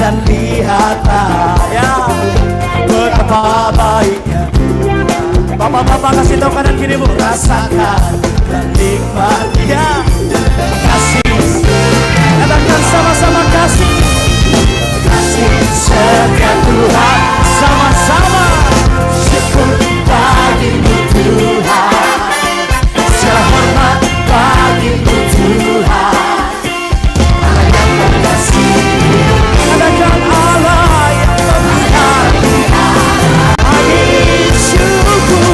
dan lihatlah ya betapa baiknya. Bapak-bapak kasih tahu kanan kirimu, rasakan dan nikmati ya kasih. Katakan sama-sama kasih. Kasih setia Tuhan sama-sama. Syukur bagimu Tuhan, segala hormat bagimu Tuhan. Allah yang mengasihi, katakan Allah yang mengasihi. Amin. Syukur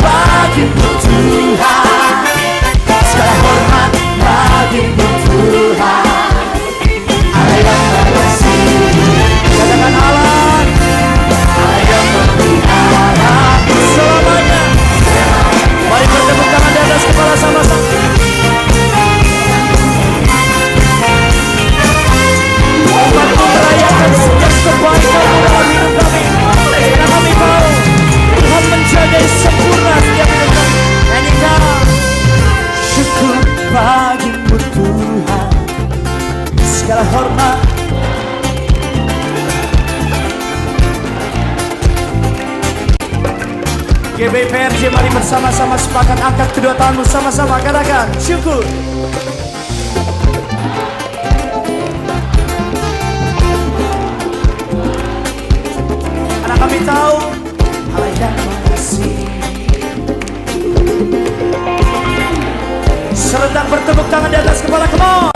bagimu Tuhan, segala hormat bagimu Tuhan. Allah yang mengasihi, katakan Allah yang memelihara selamanya. Mari bertepuk tangan di atas kepala sama-sama. Umatmu merayakan setiap kebaikan dalam hidup kami. Karena kami tahu Tuhan menjaga sempurna setiap hidup kami. Nyanyikan syukur bagimu Tuhan, segala hormat. GBPRJ, mari bersama-sama sepakat angkat kedua tanganmu sama-sama katakan syukur. Karena kami tahu Allah yang mengasihi. Serentak bertepuk tangan di atas kepala, come on.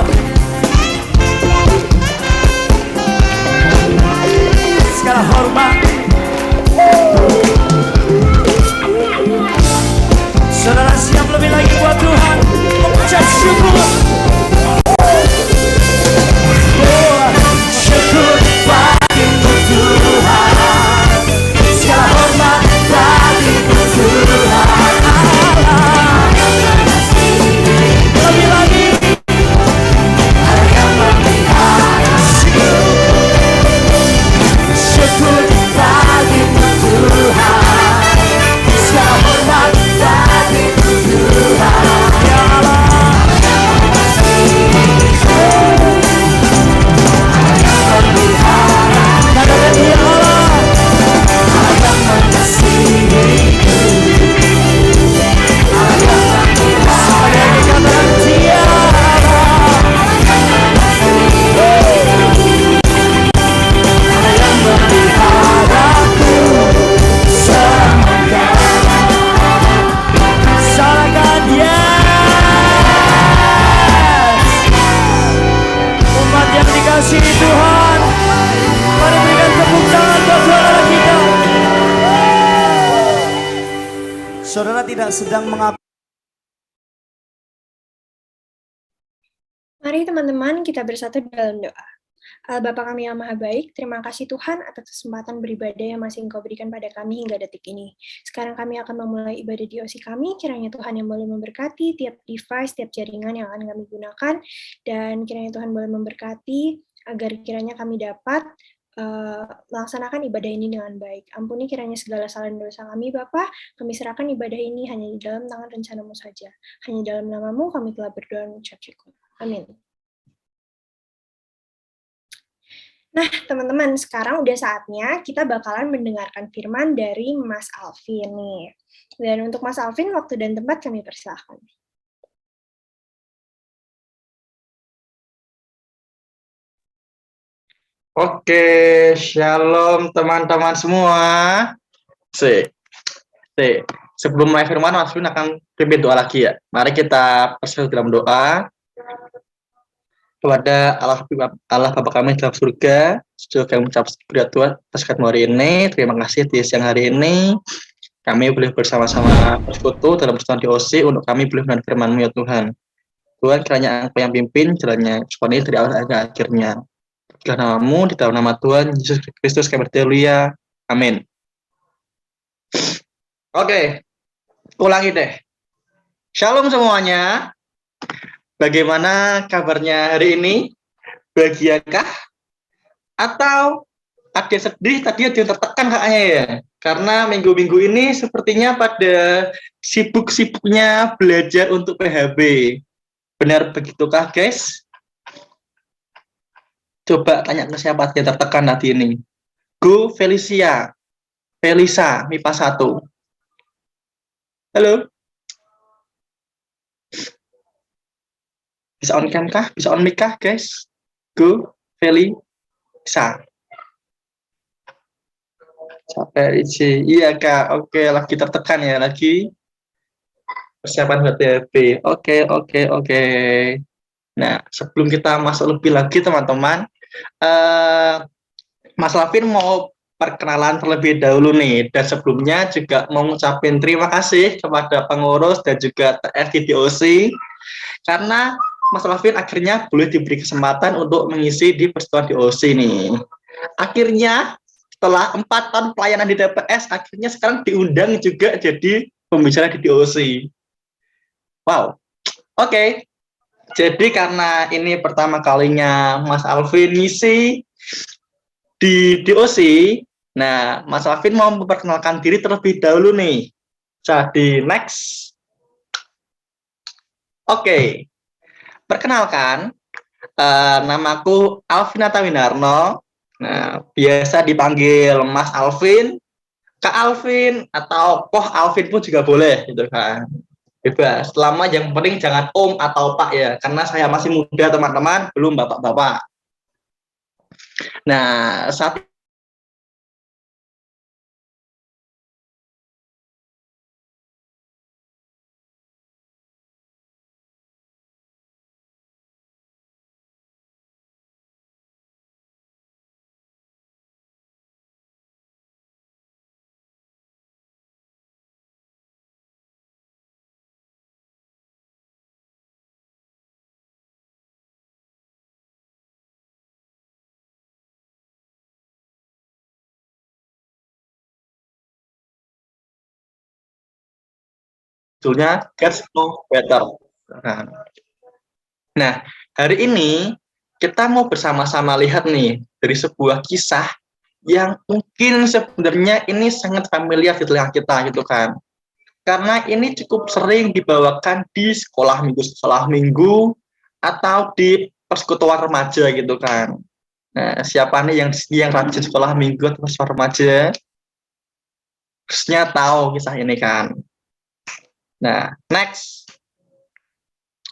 Segala hormat. Saudara siap lebih lagi buat Tuhan mengucap syukur. Syukur bagimu Tuhan, segala hormat bagimu Tuhan. Lebih lagi Allah yang memelihara. Syukur bagimu Tuhan, segala hormat bagimu Tuhan. Ya Allah, katakan ya Allah yang mengasihiku. Sekali lagi katakan tiada yang memeliharaku semoga. Salahkan yes. Umat yang dikasihi Tuhan, mari berikan tepuk tangan buat saudara kita. Saudara tidak sedang mengapa. Mari teman-teman kita bersatu dalam doa. Bapa kami yang maha baik, terima kasih Tuhan atas kesempatan beribadah yang masih Engkau berikan pada kami hingga detik ini. Sekarang kami akan memulai ibadah di OC kami, kiranya Tuhan yang boleh memberkati tiap device, tiap jaringan yang akan kami gunakan, dan kiranya Tuhan boleh memberkati agar kiranya kami dapat melaksanakan ibadah ini dengan baik. Ampuni kiranya segala salah dan dosa kami, Bapa. Kami serahkan ibadah ini hanya di dalam tangan rencana-Mu saja. Hanya dalam nama-Mu kami telah berdoa dan mengucap syukur. Amin. Nah, teman-teman, sekarang udah saatnya kita bakalan mendengarkan firman dari Mas Alvin nih. Dan untuk Mas Alvin, waktu dan tempat kami persilahkan. Oke, shalom teman-teman semua. Sebelum mulai firman, Mas Alvin akan pimpin doa lagi ya. Mari kita bersatu dalam doa. Kepada Allah Bapa kami dalam surga, sejauh kami mengucap syukur ya Tuhan atas ketemu hari ini. Terima kasih di siang hari ini kami boleh bersama-sama bersekutu dalam persatuan di OC untuk kami boleh mendengar firman-Mu ya Tuhan. Tuhan, kiranya Engkau yang pimpin jalannya sekolah ini dari awal hingga akhirnya. Dalam nama-Mu, di dalam nama Tuhan Yesus Kristus kami berdoa. Amin. Oke, ulangi deh. Shalom semuanya. Bagaimana kabarnya hari ini? Bahagiakah? Atau ada sedih, tadi ada yang tertekan kayaknya ya? Karena minggu-minggu ini sepertinya pada sibuk-sibuknya belajar untuk PHB. Benar begitukah guys? Coba tanya ke siapa yang tertekan hati ini. Go Felicia. Felisa, MIPA 1. Halo, bisa on cam kah? Bisa on mic kah, guys? Go Felisa. Sampai Ici. Iya, Kak. Oke, lagi tertekan ya, lagi persiapan buat THB. Oke. Nah, sebelum kita masuk lebih lagi, teman-teman, eh Mas Lavin mau perkenalan terlebih dahulu nih, dan sebelumnya juga mau ngucapin terima kasih kepada pengurus dan juga TFDDOC karena Mas Lavin akhirnya boleh diberi kesempatan untuk mengisi di persatuan DOC nih. Akhirnya setelah 4 tahun pelayanan di DPS, akhirnya sekarang diundang juga jadi pembicara di DOC. Wow, oke. Jadi karena ini pertama kalinya Mas Alvin ngisi di DOC, nah Mas Alvin mau memperkenalkan diri terlebih dahulu nih. Jadi next. Oke, perkenalkan, namaku Alvinata Winarno. Nah, biasa dipanggil Mas Alvin, Kak Alvin, atau Koh Alvin pun juga boleh, gitu kan. Bebas. Selama yang penting jangan Om atau Pak ya, karena saya masih muda teman-teman, belum bapak-bapak. Nah, saat sebetulnya gets no better. Nah, hari ini kita mau bersama-sama lihat nih dari sebuah kisah yang mungkin sebenarnya ini sangat familiar di telinga kita gitu kan. Karena ini cukup sering dibawakan di sekolah minggu atau di persekutuan remaja gitu kan. Nah, siapa nih yang rajin sekolah minggu atau persekutuan remaja? Harusnya tahu kisah ini kan. Nah, next.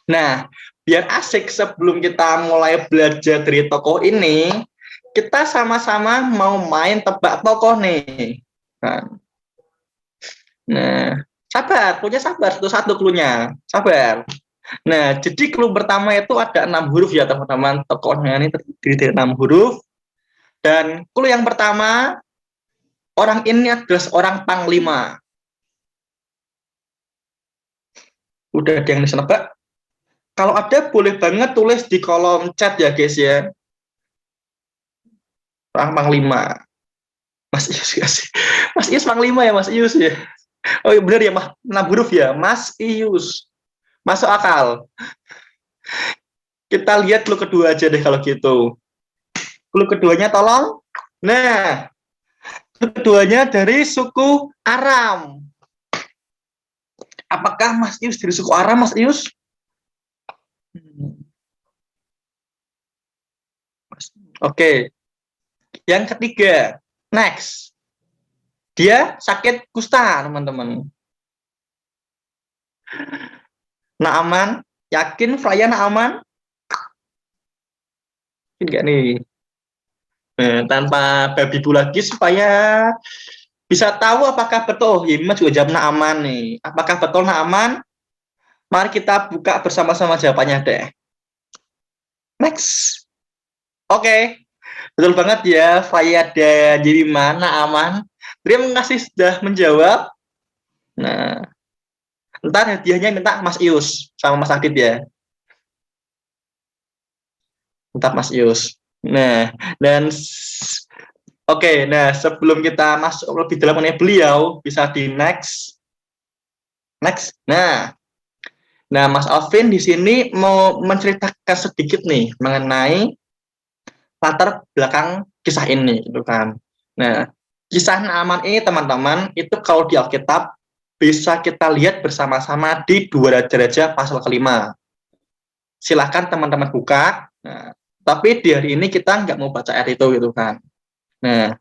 Nah, biar asik sebelum kita mulai belajar dari tokoh ini, kita sama-sama mau main tebak tokoh nih. Nah, sabar, punya sabar, satu-satu cluenya. Sabar. Nah, jadi clue pertama itu ada 6 huruf ya teman-teman. Tokohnya ini terdiri dari 6 huruf. Dan clue yang pertama, orang ini adalah seorang panglima. Udah ada yang bisa nebak? Kalau ada boleh banget tulis di kolom chat ya guys ya. Orang panglima. Mas Ius ya sih. Mas Ius panglima ya Mas Ius ya. Oh iya benar ya, 6 huruf ya. Mas Ius. Masuk akal. Kita lihat clue kedua aja deh kalau gitu. Clue keduanya tolong. Nah, clue keduanya dari suku Aram. Apakah Mas Ius dari suku Aram, Mas Ius? Oke. Yang ketiga, next. Dia sakit kusta, teman-teman. Naaman, yakin Freya Naaman? Enggak nih. Tanpa babi bu lagi supaya bisa tahu apakah betul. Ya, Mas juga jawab Naaman nih. Apakah betul Naaman? Mari kita buka bersama-sama jawabannya deh. Next. Oke. Betul banget ya, Fayada jadi mana aman. Terima kasih sudah menjawab. Nah, ntar hadiahnya minta Mas Ius sama Mas Adit ya. Ntar Mas Ius. Nah, dan oke, nah sebelum kita masuk lebih dalam mengenai beliau, bisa di next. Next. Nah, Mas Alvin di sini mau menceritakan sedikit nih mengenai latar belakang kisah ini gitu kan. Nah, kisah Naaman ini teman-teman itu kalau di Alkitab bisa kita lihat bersama-sama di 2 Raja-Raja pasal ke-5. Silahkan teman-teman buka. Nah, Tapi di hari ini kita nggak mau baca ayat itu gitu kan. Nah,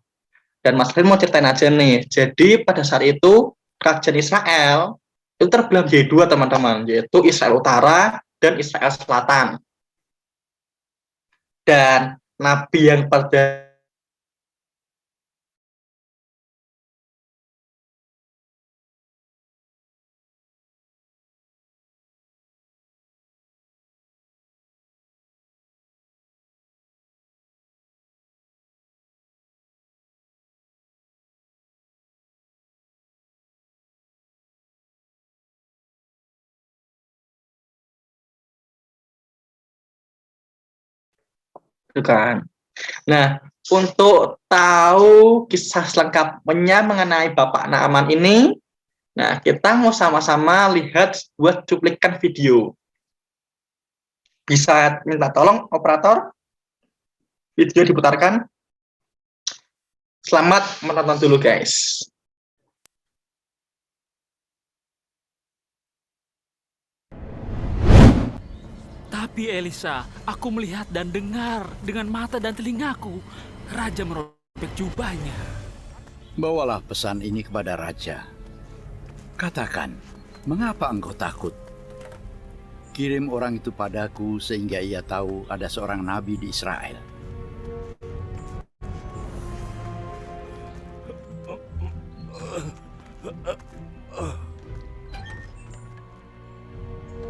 dan Mas Rin mau ceritain aja nih. Jadi pada saat itu kerajaan Israel itu terbelah menjadi dua teman-teman, yaitu Israel Utara dan Israel Selatan. Dan nabi yang pada itu kan. Nah, untuk tahu kisah selengkapnya mengenai Bapak Naaman ini, nah kita mau sama-sama lihat buat cuplikan video. Bisa minta tolong operator, video diputarkan. Selamat menonton dulu guys. Tapi Elisa, aku melihat dan dengar dengan mata dan telingaku. Raja merobek jubahnya. Bawalah pesan ini kepada raja. Katakan, mengapa engkau takut? Kirim orang itu padaku sehingga ia tahu ada seorang nabi di Israel.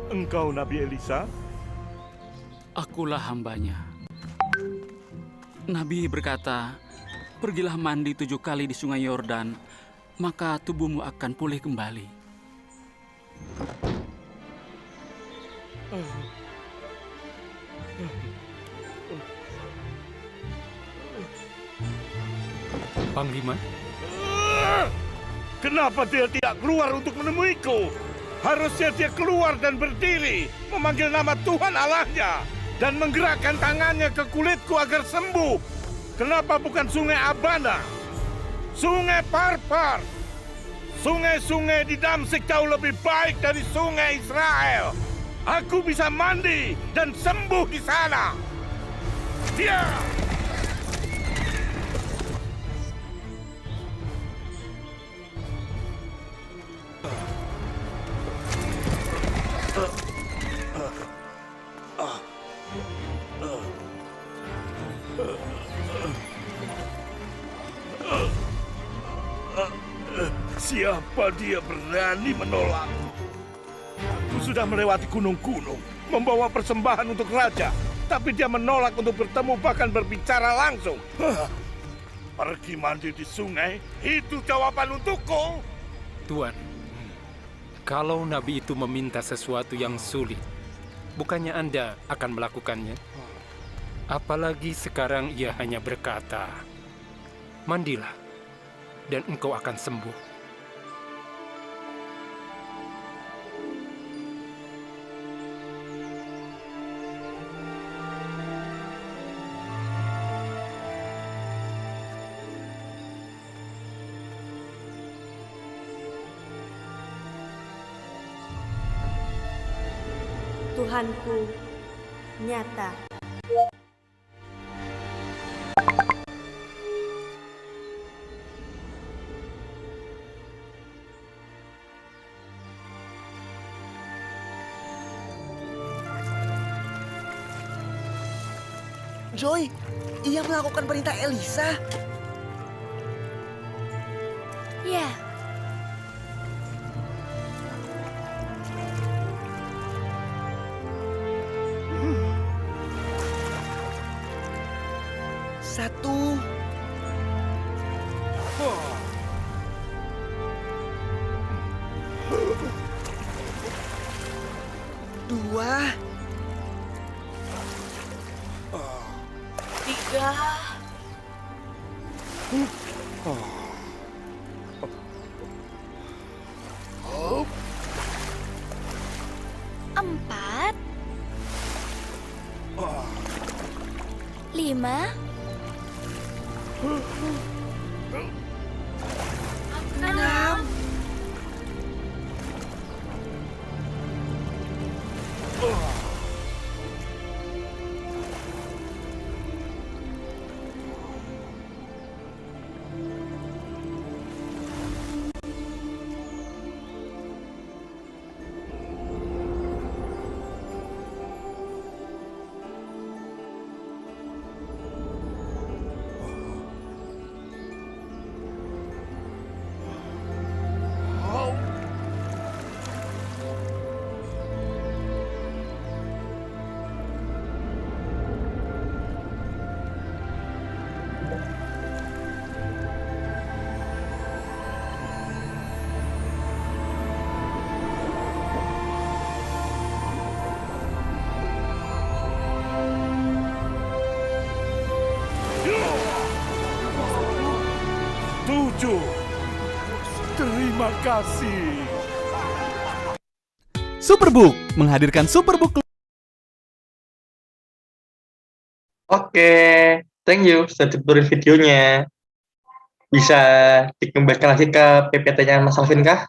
Engkau Nabi Elisa? Akulah hambanya. Nabi berkata, pergilah mandi 7 kali di sungai Yordan, maka tubuhmu akan pulih kembali. Panglima? Kenapa dia tidak keluar untuk menemuiku? Harusnya dia keluar dan berdiri, memanggil nama Tuhan Allahnya, dan menggerakkan tangannya ke kulitku agar sembuh. Kenapa bukan sungai Abana? Sungai Parpar. Sungai-sungai di Damsik jauh lebih baik dari sungai Israel. Aku bisa mandi dan sembuh di sana. Dia! Siapa dia berani menolak? Aku sudah melewati gunung-gunung, membawa persembahan untuk raja, tapi dia menolak untuk bertemu bahkan berbicara langsung. Pergi mandi di sungai, itu jawaban untukku. Tuan, kalau nabi itu meminta sesuatu yang sulit, bukannya Anda akan melakukannya? Apalagi sekarang ia hanya berkata, mandilah, dan engkau akan sembuh. Tuhanku nyata. Joy, ia melakukan perintah Elisa. Ya, Satu. Dua. tiga, empat, lima, enam, Terima kasih. Superbook menghadirkan Superbook. Oke, thank you sudah diputerin videonya. Bisa dikembalikan lagi ke PPT-nya Mas Alvin kah?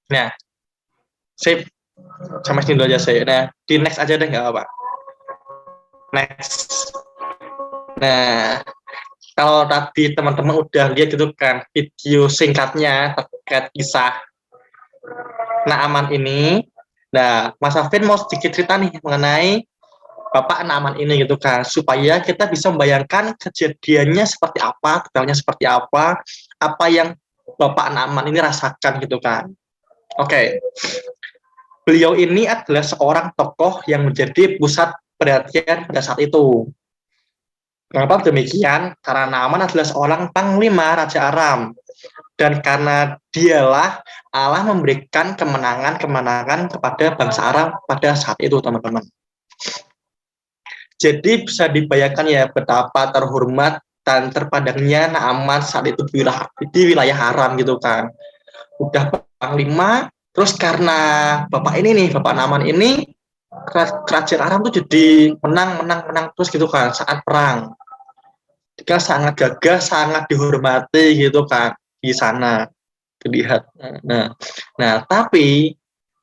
Nah, sip. Sama sini dulu aja saya. Nah, di next aja deh, nggak apa-apa. Next. Nah, kalau tadi teman-teman udah lihat gitu kan video singkatnya terkait kisah Naaman ini. Nah, Mas Alvin mau sedikit cerita nih mengenai Bapak Naaman ini gitu kan, supaya kita bisa membayangkan kejadiannya seperti apa, detailnya seperti apa yang Bapak Naaman ini rasakan gitu kan. Oke. Beliau ini adalah seorang tokoh yang menjadi pusat perhatian pada saat itu. Kenapa demikian? Karena Naaman adalah seorang panglima Raja Aram. Dan karena dialah Allah memberikan kemenangan kepada bangsa Aram pada saat itu, teman-teman. Jadi bisa dibayangkan ya betapa terhormat dan terpandangnya Naaman saat itu di wilayah Aram gitu kan. Udah panglima, terus karena Bapak ini nih, Bapak Naaman ini, kerajaan Aram tuh jadi menang terus gitu kan saat perang. Dia sangat gagah, sangat dihormati gitu kan di sana terlihat. Nah, tapi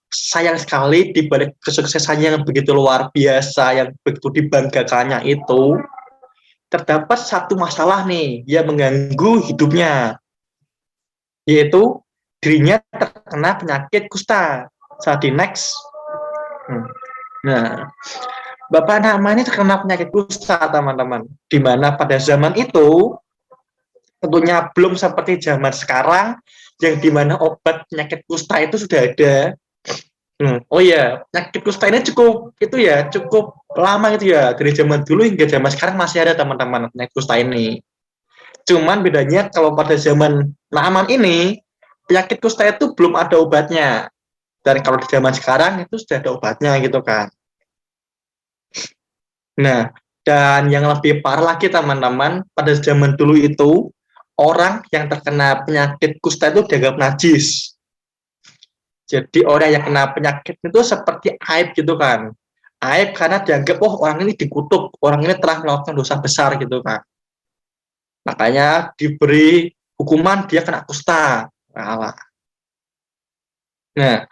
sayang sekali di balik kesuksesannya yang begitu luar biasa, yang begitu dibanggakannya itu, terdapat satu masalah nih yang mengganggu hidupnya, yaitu dirinya terkena penyakit kusta. Saat di next. Nah, Bapak Naaman ini terkena penyakit kusta, teman-teman. Di mana pada zaman itu, tentunya belum seperti zaman sekarang, yang dimana obat penyakit kusta itu sudah ada. Oh iya, penyakit kusta ini cukup lama gitu ya, dari zaman dulu hingga zaman sekarang masih ada, teman-teman, penyakit kusta ini. Cuman bedanya kalau pada zaman Naaman ini, penyakit kusta itu belum ada obatnya. Dan kalau di zaman sekarang itu sudah ada obatnya gitu kan. Nah, dan yang lebih parah lagi, teman-teman, pada zaman dulu itu, orang yang terkena penyakit kusta itu dianggap najis. Jadi orang yang kena penyakit itu seperti aib gitu kan. Aib karena dianggap, oh orang ini dikutuk, orang ini telah melakukan dosa besar gitu kan. Makanya diberi hukuman dia kena kusta. Nah,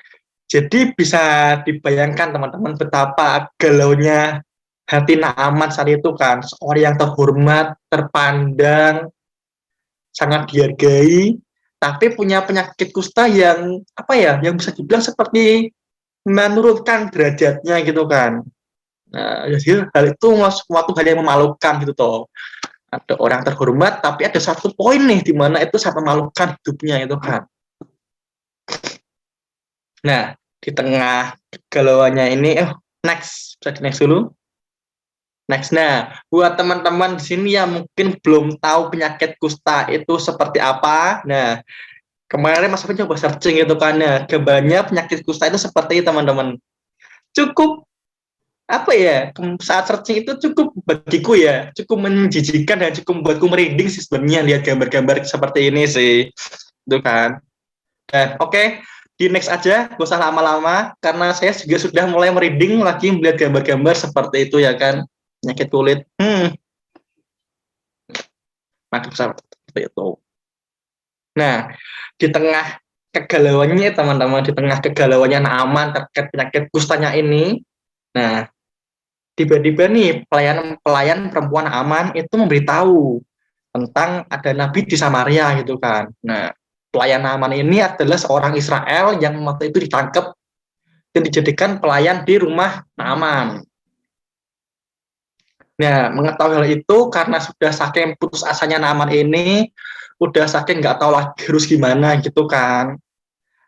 jadi bisa dibayangkan, teman-teman, betapa galaunya hati Naaman saat itu kan. Seorang yang terhormat, terpandang, sangat dihargai, tapi punya penyakit kusta yang yang bisa dibilang seperti menurunkan derajatnya gitu kan. Nah, jadi hal itu suatu hal yang memalukan gitu toh. Ada orang terhormat, tapi ada satu poin nih di mana itu sangat memalukan hidupnya itu kan. Nah, di tengah kegalauannya ini, next, bisa di next dulu. Next, nah, buat teman-teman di sini yang mungkin belum tahu penyakit kusta itu seperti apa, nah, kemarin Mas Alvin coba searching itu kan, ya, gambarnya penyakit kusta itu seperti teman-teman. Cukup, saat searching itu cukup bagiku ya, cukup menjijikan dan cukup membuatku merinding sih sebenarnya lihat gambar-gambar seperti ini sih, itu kan. Dan oke, di next aja, gak usah lama-lama, karena saya juga sudah mulai merinding lagi melihat gambar-gambar seperti itu ya kan. Penyakit kulit. Makin seperti itu. Nah, di tengah kegalauannya, teman-teman, di tengah kegalauannya Naaman terkait penyakit kustanya ini, nah, tiba-tiba nih pelayan perempuan Naaman itu memberitahu tentang ada nabi di Samaria gitu kan. Nah, pelayan Naaman ini adalah seorang Israel yang waktu itu ditangkap dan dijadikan pelayan di rumah Naaman. Nah, mengetahui hal itu karena sudah saking putus asanya Naaman ini, udah saking nggak tahu lagi harus gimana gitu kan.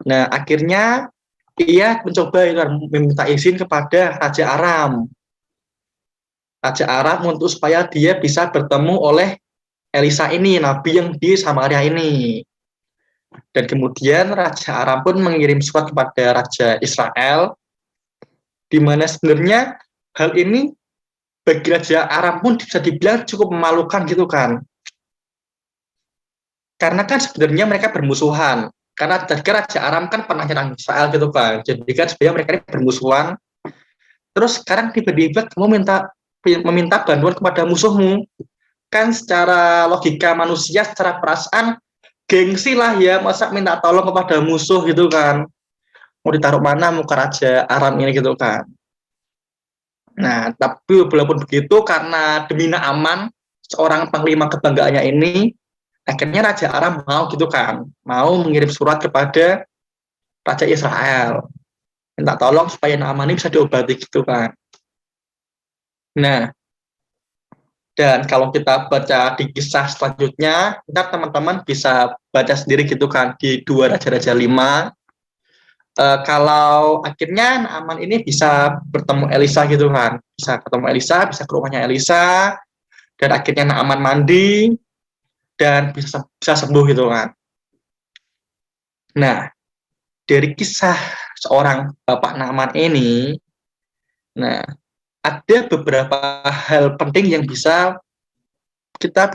Nah, akhirnya ia mencoba meminta izin kepada Raja Aram. Raja Aram untuk supaya dia bisa bertemu oleh Elisa ini, nabi yang di Samaria ini. Dan kemudian Raja Aram pun mengirim surat kepada Raja Israel, di mana sebenarnya hal ini bagi Raja Aram pun bisa dibilang cukup memalukan gitu kan. Karena kan sebenarnya mereka bermusuhan. Karena Raja Aram kan pernah nyerang Israel gitu kan. Jadi kan sebenarnya mereka ini bermusuhan. Terus sekarang tiba-tiba kamu meminta bantuan kepada musuhmu. Kan secara logika manusia, secara perasaan, gengsi lah ya, masa minta tolong kepada musuh gitu kan. Mau ditaruh mana muka Raja Aram ini gitu kan. Nah, tapi walaupun begitu, karena demi Naaman, seorang panglima kebanggaannya ini, akhirnya Raja Aram mau gitu kan, mau mengirim surat kepada Raja Israel, minta tolong supaya Naaman ini bisa diobati gitu kan. Nah, dan kalau kita baca di kisah selanjutnya, ntar teman-teman bisa baca sendiri gitu kan, di 2 Raja-Raja 5, kalau akhirnya Naaman ini bisa bertemu Elisa gitu kan, bisa ketemu Elisa, bisa ke rumahnya Elisa, dan akhirnya Naaman mandi dan bisa sembuh gitu kan. Nah, dari kisah seorang Bapak Naaman ini, nah ada beberapa hal penting yang kita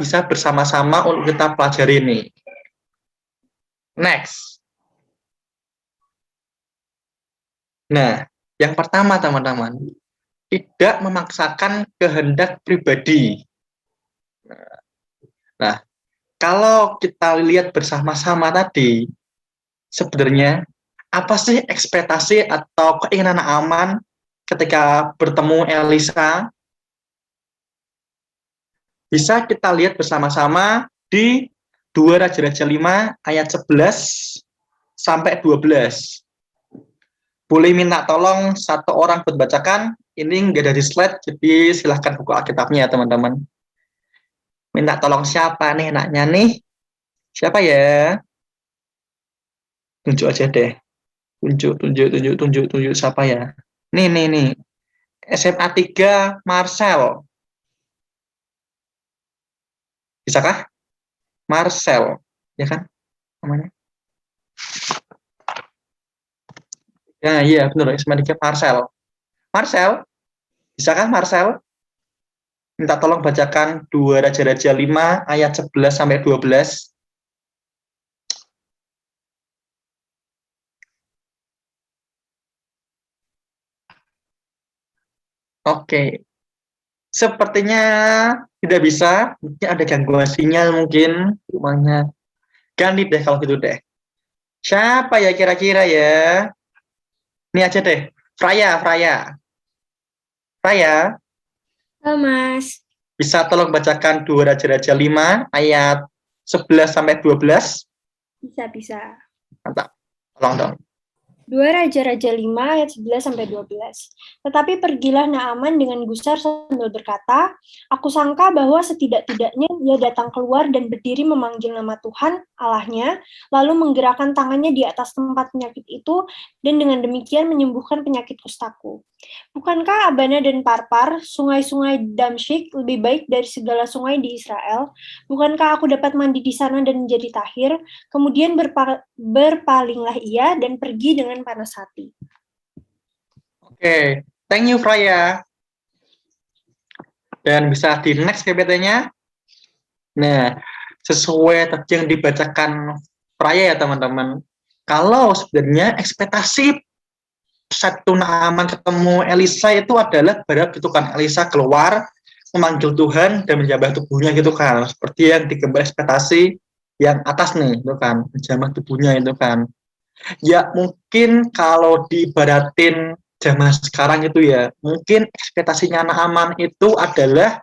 bisa bersama-sama untuk kita pelajari ini. Next. Nah, yang pertama teman-teman, tidak memaksakan kehendak pribadi. Nah, kalau kita lihat bersama-sama tadi, sebenarnya apa sih ekspektasi atau keinginan Naaman ketika bertemu Elisa? Bisa kita lihat bersama-sama di 2 Raja-Raja 5 ayat 11 sampai 12. Boleh minta tolong satu orang buat bacakan. Ini nggak ada di slide, jadi silahkan buka Alkitabnya ya teman-teman. Minta tolong siapa nih enaknya nih? Siapa ya? Tunjuk aja deh. Tunjuk siapa ya? Nih. SMA 3 Marcel. Bisakah? Marcel, ya kan? Namanya. Ya, iya benar, SMA 3 Marcel. Marcel, bisakah Marcel? Minta tolong bacakan 2 Raja-Raja 5 ayat 11 sampai 12. Oke. Sepertinya tidak bisa, mungkin ada gangguan sinyal mungkin rumahnya. Ganti deh kalau gitu deh. Siapa ya kira-kira ya? Ini aja deh, Fraya. Halo Mas. Bisa tolong bacakan 2 Raja-Raja 5 ayat 11 sampai 12? Bisa. Mantap. Tolong dong. 2 Raja-Raja 5 ayat 11 sampai 12. Tetapi pergilah Naaman dengan gusar sambil berkata, "Aku sangka bahwa setidak-tidaknya ia datang keluar dan berdiri memanggil nama Tuhan Allahnya, lalu menggerakkan tangannya di atas tempat penyakit itu dan dengan demikian menyembuhkan penyakit kustaku. Bukankah Abana dan Parpar, sungai-sungai Damsyik, lebih baik dari segala sungai di Israel? Bukankah aku dapat mandi di sana dan menjadi tahir?" Kemudian berpalinglah ia dan pergi dengan panas hati. Oke, thank you Fraya. Dan bisa di next PPT-nya. Nah, sesuai tadi yang dibacakan Fraya ya teman-teman. Kalau sebenarnya ekspektasi satu Naaman ketemu Elisa itu adalah berharap gitu kan, Elisa keluar memanggil Tuhan dan menjamah tubuhnya gitu kan, seperti yang digambar ekspektasi yang atas nih itu kan, menjamah tubuhnya itu kan. Ya mungkin kalau diibaratin zaman sekarang itu ya, mungkin ekspektasinya Naaman itu adalah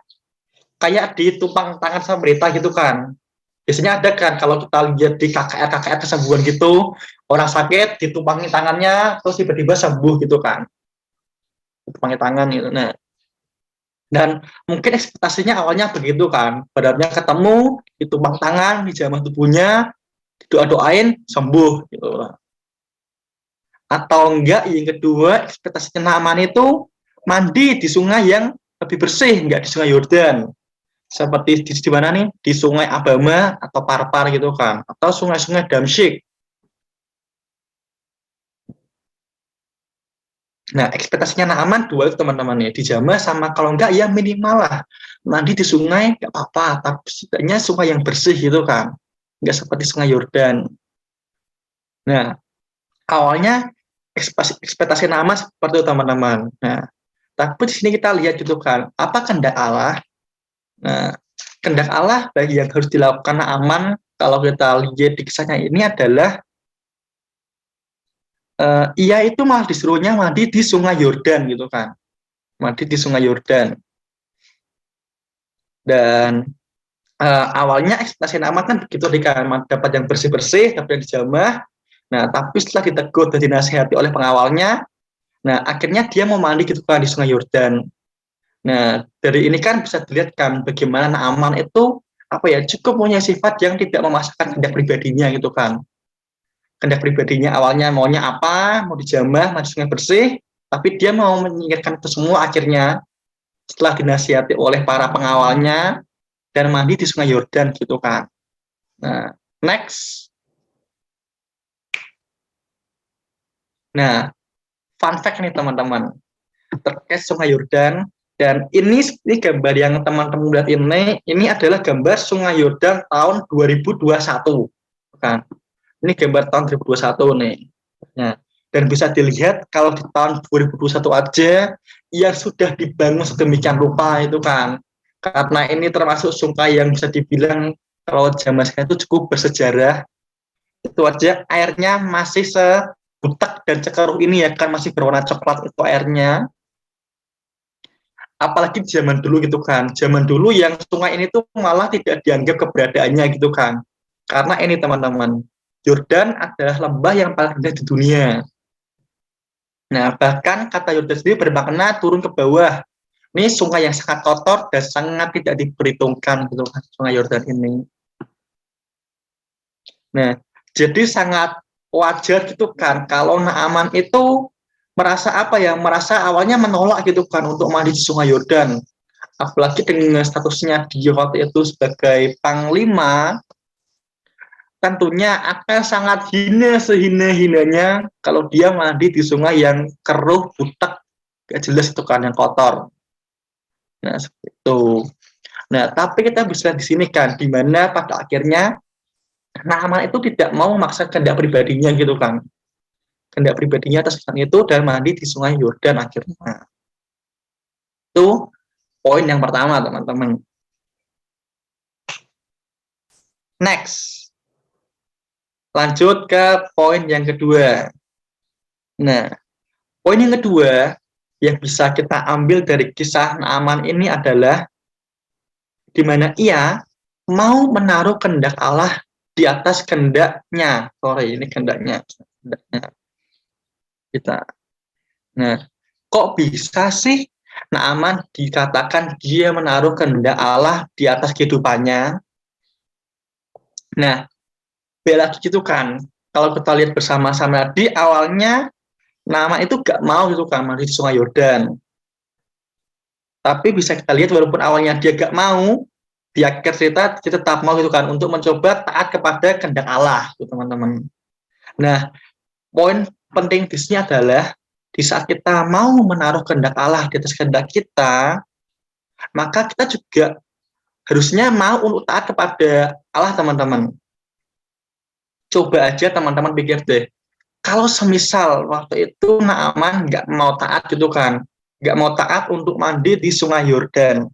kayak ditumpang tangan sama berita gitu kan. Biasanya ada kan kalau kita lihat di KKR kesembuhan gitu, orang sakit ditumpangi tangannya terus tiba-tiba sembuh gitu kan, ditumpangi tangan gitu. Nah, dan mungkin ekspektasinya awalnya begitu kan, badannya ketemu, ditumpang tangan, dijamah tubuhnya, didoa-doain sembuh gitu. Atau enggak yang kedua, ekspektasinya Naaman itu mandi di sungai yang lebih bersih, enggak di sungai Yordan. Seperti di mana nih? Di sungai Abama atau Parpar gitu kan, atau sungai-sungai Damsyik. Nah, ekspektasinya Naaman dua itu teman-teman ya, dijamah sama kalau enggak ya minimal lah mandi di sungai nggak apa-apa, tapi setidaknya sungai yang bersih gitu kan, nggak seperti sungai Yordan. Nah, awalnya ekspektasi Naaman seperti itu teman-teman. Nah, tapi di sini kita lihat gitu kan, apa kehendak Allah? Nah, kehendak Allah bagi yang harus dilakukan Naaman kalau kita lihat di kisahnya ini adalah ia itu malah disuruhnya mandi di sungai Yordan gitu kan, mandi di sungai Yordan. Dan awalnya ekspektasi Naaman kan begitu kan, dapat yang bersih-bersih, dapat yang dijamah. Nah, tapi setelah ditegur dan dinasihati oleh pengawalnya, nah akhirnya dia mau mandi gitu kan di sungai Yordan. Nah, dari ini kan bisa dilihat kan bagaimana Naaman itu apa ya, cukup punya sifat yang tidak memaksakan kehendak pribadinya gitu kan. Kehendak pribadinya awalnya maunya apa, mau dijamah, mandi sungai bersih, tapi dia mau menyingkirkan itu semua akhirnya setelah dinasihati oleh para pengawalnya dan mandi di sungai Yordan gitu kan. Nah, next. Nah, fun fact nih teman-teman terkait sungai Yordan, dan ini gambar yang teman-teman lihat ini adalah gambar sungai Yordan tahun 2021 kan. Ini gambar tahun 2021 nih. Nah, dan bisa dilihat kalau di tahun 2021 aja yang sudah dibangun sedemikian rupa itu kan. Karena ini termasuk sungai yang bisa dibilang kalau zaman sekarang itu cukup bersejarah. Itu aja airnya masih sebutek dan cekeruh ini ya kan, masih berwarna coklat itu airnya. Apalagi zaman dulu gitu kan. Zaman dulu yang sungai ini tuh malah tidak dianggap keberadaannya gitu kan. Karena ini teman-teman, Yordan adalah lembah yang paling rendah di dunia. Nah, bahkan kata Yordan sendiri bermakna turun ke bawah. Ini sungai yang sangat kotor dan sangat tidak diperhitungkan gitu kan, sungai Yordan ini. Nah, jadi sangat wajar gitu kan kalau Naaman itu merasa apa ya, merasa awalnya menolak gitu kan untuk mandi di sungai Yordan. Apalagi dengan statusnya dia waktu itu sebagai panglima, tentunya akan sangat hina sehina-hinanya kalau dia mandi di sungai yang keruh, butek, gak jelas itu kan, yang kotor. Nah, seperti itu. Nah, tapi kita bisa di sini kan, di mana pada akhirnya Naaman itu tidak mau memaksa kehendak pribadinya gitu kan. Kehendak pribadinya atas kesan itu dan mandi di sungai Yordan akhirnya. Itu poin yang pertama, teman-teman. Next. Lanjut ke poin yang kedua. Nah, poin yang kedua yang bisa kita ambil dari kisah Naaman ini adalah di mana ia mau menaruh kehendak Allah di atas kehendaknya. Ini kehendaknya. Kita. Nah, kok bisa sih Naaman dikatakan dia menaruh kehendak Allah di atas kehidupannya? Nah, bela gitu kan, kalau kita lihat bersama-sama di awalnya Naaman itu gak mau gitu kan mandi di sungai Yordan, tapi bisa kita lihat walaupun awalnya dia gak mau, di akhir cerita dia tetap mau gitu kan untuk mencoba taat kepada kehendak Allah gitu, teman-teman. Nah, poin penting di sini adalah di saat kita mau menaruh kehendak Allah di atas kehendak kita, maka kita juga harusnya mau untuk taat kepada Allah, teman-teman. Coba aja teman-teman pikir deh, kalau semisal waktu itu Naaman nggak mau taat gitu kan, nggak mau taat untuk mandi di sungai Yordan,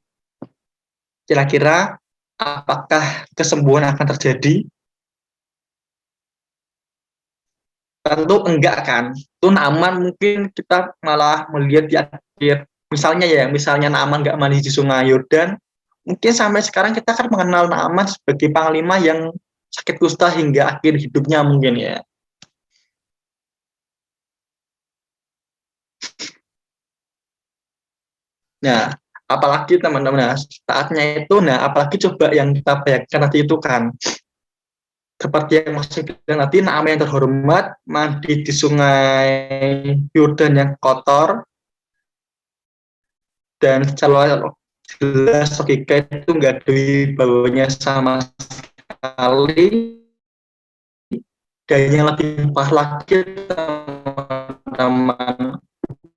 kira-kira apakah kesembuhan akan terjadi? Tentu enggak kan. Itu Naaman mungkin kita malah melihat di akhir, misalnya Naaman nggak mandi di sungai Yordan, mungkin sampai sekarang kita kan mengenal Naaman sebagai panglima yang sakit kusta hingga akhir hidupnya mungkin ya. Nah, apalagi teman-teman, saatnya itu, apalagi coba yang kita bayangkan nanti itu kan, seperti yang masih bilang nanti Naaman yang terhormat mandi di sungai Yordan yang kotor, dan secara jelas logika itu nggak ada wibawanya sama sekali. Dan yang lebih parah lagi teman-teman,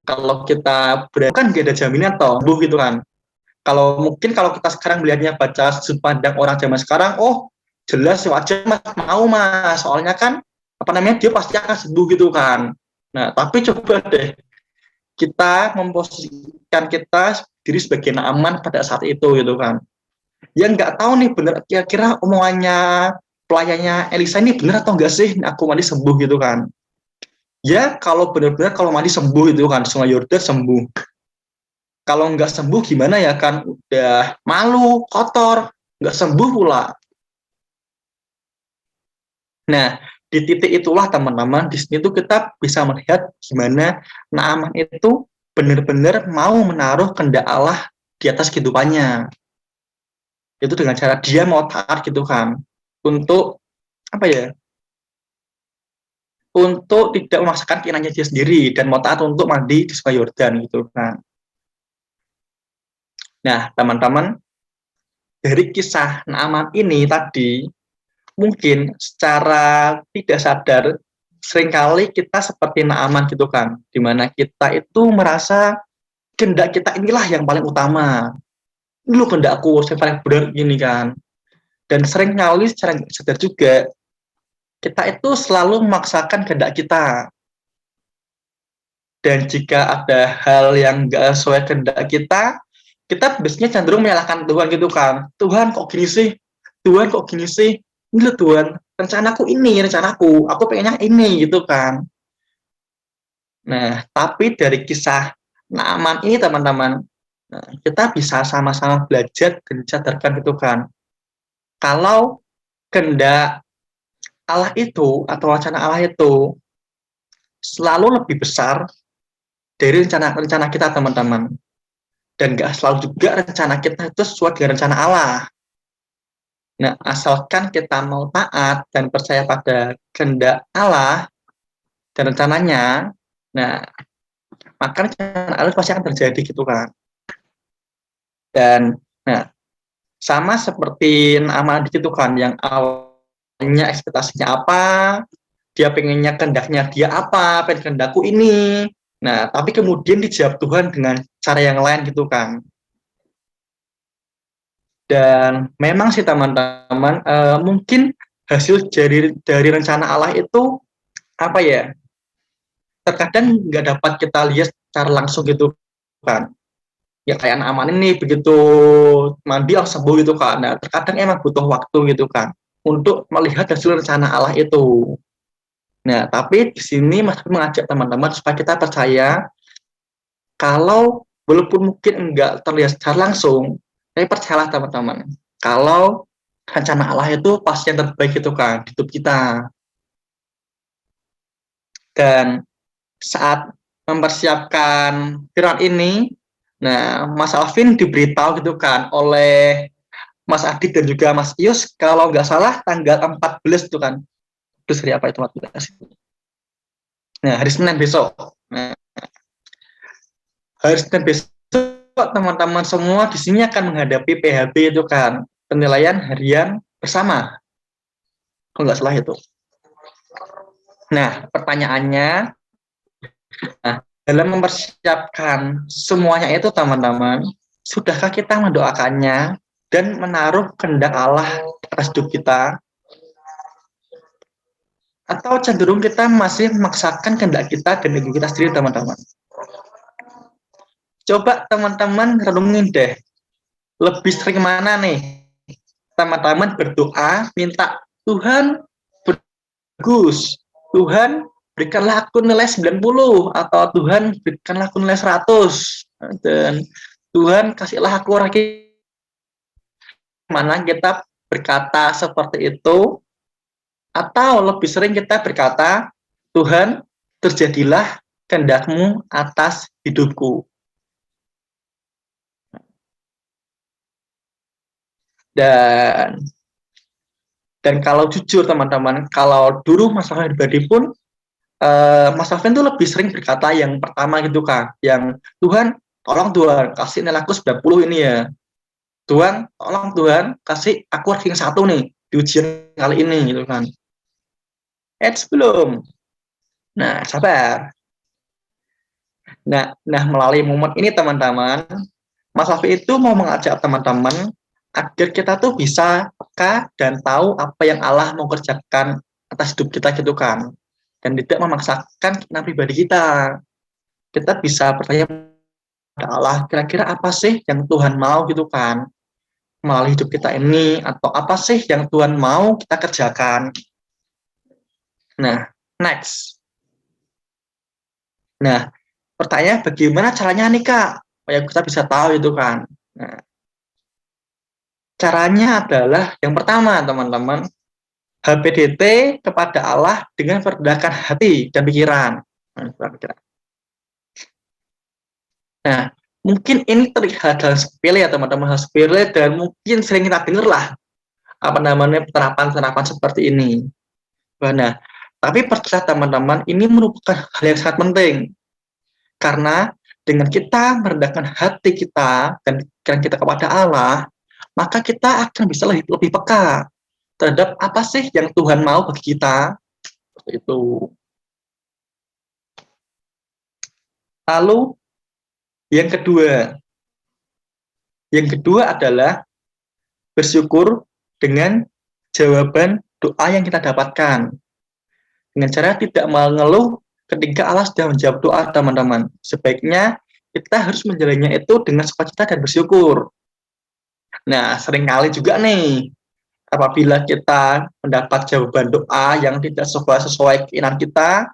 kalau kalau kita kan gak ada jaminan toh sembuh gitu kan. Kalau kita sekarang melihatnya baca sudut pandang orang zaman sekarang, oh jelas wajar mas mau mas, soalnya kan dia pasti akan sembuh gitu kan. Nah tapi coba deh kita memposisikan kita diri sebagai Naaman pada saat itu gitu kan. Ya nggak tahu nih bener kira-kira omongannya pelayannya Elisa ini bener atau enggak sih aku mandi sembuh gitu kan. Ya kalau benar-benar kalau mandi sembuh itu kan Sungai Yordan sembuh. Kalau nggak sembuh gimana ya kan udah malu, kotor, nggak sembuh pula. Nah di titik itulah teman-teman di sini tuh kita bisa melihat gimana Naaman itu benar-benar mau menaruh kehendak Allah di atas kehidupannya. Itu dengan cara dia mau taat gitu kan untuk untuk tidak memaksakan keinginannya dia sendiri dan mau taat untuk mandi di Sungai Yordan gitu kan. Nah teman-teman dari kisah Naaman ini tadi mungkin secara tidak sadar seringkali kita seperti Naaman gitu kan, dimana kita itu merasa kehendak kita inilah yang paling utama, ini loh kehendakku yang paling benar gini kan. Dan seringkali secara sadar juga kita itu selalu memaksakan kehendak kita, dan jika ada hal yang nggak sesuai kehendak kita biasanya cenderung menyalahkan Tuhan gitu kan. Tuhan kok gini sih, Tuhan kok gini sih, ini loh Tuhan, rencanaku, aku pengennya ini gitu kan. Nah, tapi dari kisah Naaman ini teman-teman, kita bisa sama-sama belajar dan disadarkan gitu kan. Kalau kehendak Allah itu atau wacana Allah itu selalu lebih besar dari rencana kita teman-teman. Dan gak selalu juga rencana kita itu sesuai dengan rencana Allah. Nah, asalkan kita mau taat dan percaya pada kehendak Allah dan rencananya, nah, maka rencana Allah pasti akan terjadi gitu kan. Dan, nah, sama seperti Naaman gitu kan, yang awalnya ekspektasinya apa, dia pengennya kehendaknya dia apa, pengen kehendakku ini. Nah, tapi kemudian dijawab Tuhan dengan cara yang lain gitu kan. Dan memang sih teman-teman, mungkin hasil dari rencana Allah itu terkadang nggak dapat kita lihat secara langsung gitu kan. Ya kayak Naaman ini begitu mandi langsung sembuh gitu kan. Nah, terkadang emang butuh waktu gitu kan untuk melihat hasil rencana Allah itu. Nah, tapi di sini Mas mengajak teman-teman supaya kita percaya kalau walaupun mungkin enggak terlihat secara langsung, tapi percayalah teman-teman, kalau rencana Allah itu pasti yang terbaik itu kan di hidup kita. Dan saat mempersiapkan Firman ini, nah Mas Alvin diberitahu gitu kan oleh Mas Adik dan juga Mas Ius, kalau nggak salah tanggal 14 itu kan. Terus hari apa itu 14? Nah, hari Senin besok. Nah, hari Senin besok teman-teman semua di sini akan menghadapi PHB itu kan, penilaian harian bersama. Kalau nggak salah itu. Nah, pertanyaannya, dalam mempersiapkan semuanya itu teman-teman, sudahkah kita mendoakannya dan menaruh kehendak Allah atas hidup kita? Atau cenderung kita masih memaksakan kehendak kita dan ego kita sendiri teman-teman? Coba teman-teman renungin deh, lebih sering mana nih teman-teman berdoa minta Tuhan bagus, Tuhan berikanlah aku nilai 90, atau Tuhan berikanlah aku nilai 100, dan Tuhan kasihlah aku orang mana kita berkata seperti itu, atau lebih sering kita berkata Tuhan terjadilah kehendak-Mu atas hidupku. Dan kalau jujur teman-teman, kalau dulu Mas Alvin pribadi pun Mas Alvin tuh lebih sering berkata yang pertama gitu kan, yang Tuhan tolong Tuhan kasih nilai aku 90 ini ya, Tuhan tolong Tuhan kasih aku ranking 1 nih di ujian kali ini gitu kan. Belum. Nah sabar. Nah, melalui momen ini teman-teman, Mas Alfi itu mau mengajak teman-teman agar kita tuh bisa peka dan tahu apa yang Allah mau kerjakan atas hidup kita gitu kan. Dan tidak memaksakan keinginan pribadi kita. Kita bisa bertanya pada Allah, kira-kira apa sih yang Tuhan mau gitu kan melalui hidup kita ini, atau apa sih yang Tuhan mau kita kerjakan. Nah, next. Nah, pertanyaan bagaimana caranya nih Kak, supaya kita bisa tahu itu kan. Nah, caranya adalah yang pertama teman-teman, HPDT kepada Allah dengan merendahkan hati dan pikiran. Nah, mungkin ini terlihat hal sepele ya teman-teman, hal sepele dan mungkin sering kita dengar lah penerapan seperti ini. Nah, tapi percaya teman-teman, ini merupakan hal yang sangat penting. Karena dengan kita merendahkan hati kita dan pikiran kita kepada Allah, maka kita akan bisa lebih peka terhadap apa sih yang Tuhan mau bagi kita. Seperti itu. Lalu yang kedua adalah bersyukur dengan jawaban doa yang kita dapatkan. Dengan cara tidak mengeluh ketika Allah sudah menjawab doa teman-teman. Sebaiknya kita harus menjalannya itu dengan sukacita dan bersyukur. Nah, seringkali juga nih, apabila kita mendapat jawaban doa yang tidak sesuai keinginan kita,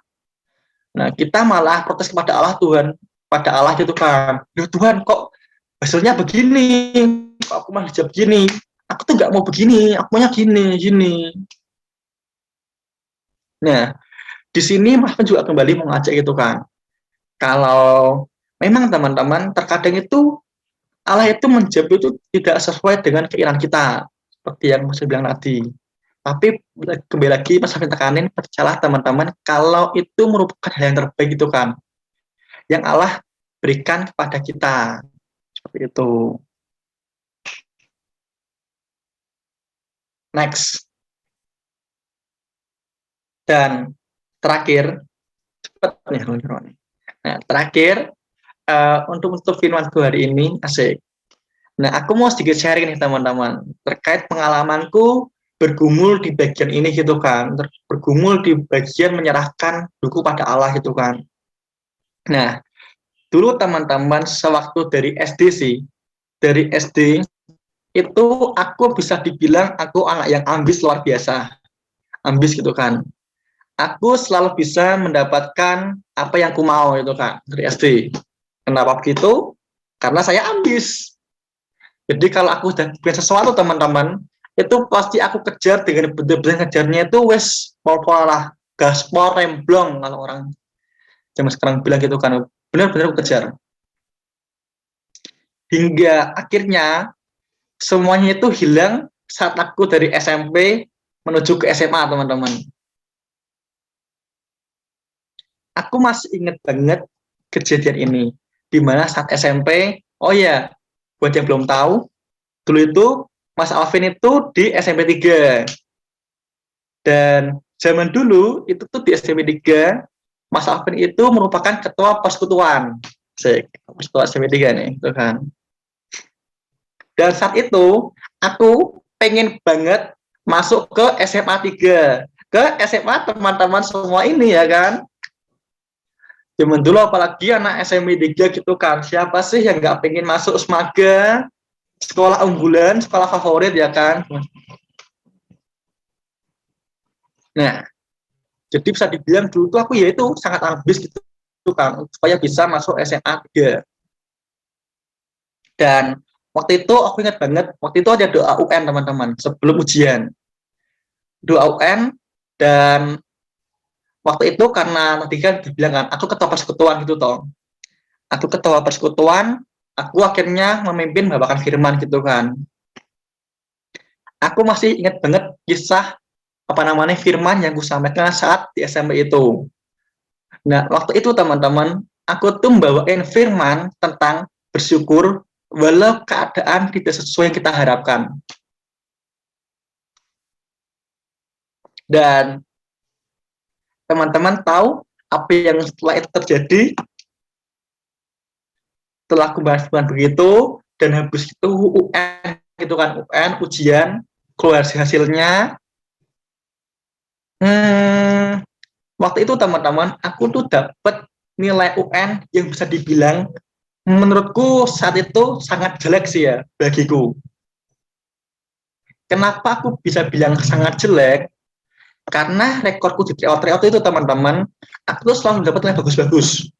nah kita malah protes kepada Allah, pada Allah gitu kan. Ya Tuhan, kok hasilnya begini, kok aku malah dijawab gini, aku tuh nggak mau begini, aku maunya gini. Nah, di sini Mas juga kembali mengajak gitu kan. Kalau memang teman-teman terkadang itu Allah itu menjawab itu tidak sesuai dengan keinginan kita, seperti yang Mas bilang tadi. Tapi kembali lagi Mas tekanin, percayalah teman-teman, kalau itu merupakan hal yang terbaik itu kan, yang Allah berikan kepada kita. Seperti itu. Next. Dan terakhir, cepat nih. Nah, terakhir, untuk firmanku hari ini, asik. Nah, aku mau sedikit sharing nih teman-teman, terkait pengalamanku bergumul di bagian ini gitu kan, bergumul di bagian menyerahkan duku pada Allah gitu kan. Nah, dulu teman-teman, sewaktu dari SD itu aku bisa dibilang aku anak yang ambis luar biasa, ambis gitu kan. Aku selalu bisa mendapatkan apa yang aku mau itu kan dari SD. Kenapa begitu? Karena saya ambis. Jadi kalau aku udah bikin sesuatu teman-teman, itu pasti aku kejar dengan benar-benar ngejarnya itu wes pol-pol lah, gaspol remblong kalau orang zaman sekarang bilang gitu kan, benar-benar aku kejar. Hingga akhirnya semuanya itu hilang saat aku dari SMP menuju ke SMA teman-teman. Aku masih ingat banget kejadian ini, di mana saat SMP, oh ya, buat yang belum tahu, dulu itu Mas Alvin itu di SMP 3. Dan zaman dulu, itu tuh di SMP 3, Mas Alvin itu merupakan ketua persekutuan. Ketua SMP 3 nih, itu kan. Dan saat itu, aku pengen banget masuk ke SMA 3. Ke SMA teman-teman semua ini ya kan. Zaman dulu apalagi anak SMP 3 gitu kan, siapa sih yang nggak pengen masuk SMAGA, sekolah unggulan, sekolah favorit ya kan. Nah, jadi bisa dibilang dulu tuh aku ya itu sangat ambis gitu kan, supaya bisa masuk SMA 3. Dan waktu itu aku ingat banget, waktu itu ada doa UN teman-teman, sebelum ujian. Doa UN, dan waktu itu karena tadi kan dibilang kan, aku ketua persekutuan gitu toh. Aku ketua persekutuan, aku akhirnya memimpin babakan firman gitu kan. Aku masih ingat banget kisah firman yang aku sampaikan saat di SMP itu. Nah, waktu itu teman-teman, aku tuh membawain firman tentang bersyukur walau keadaan tidak sesuai yang kita harapkan. Dan teman-teman tahu apa yang setelah itu terjadi? setelah aku bahas begitu dan habis itu UN gitu kan, UN ujian keluar hasilnya. Waktu itu teman-teman aku tuh dapat nilai UN yang bisa dibilang menurutku saat itu sangat jelek sih ya bagiku. Kenapa aku bisa bilang sangat jelek? Karena rekorku di tryout itu teman-teman, aku tuh selalu dapat nilai bagus-bagus.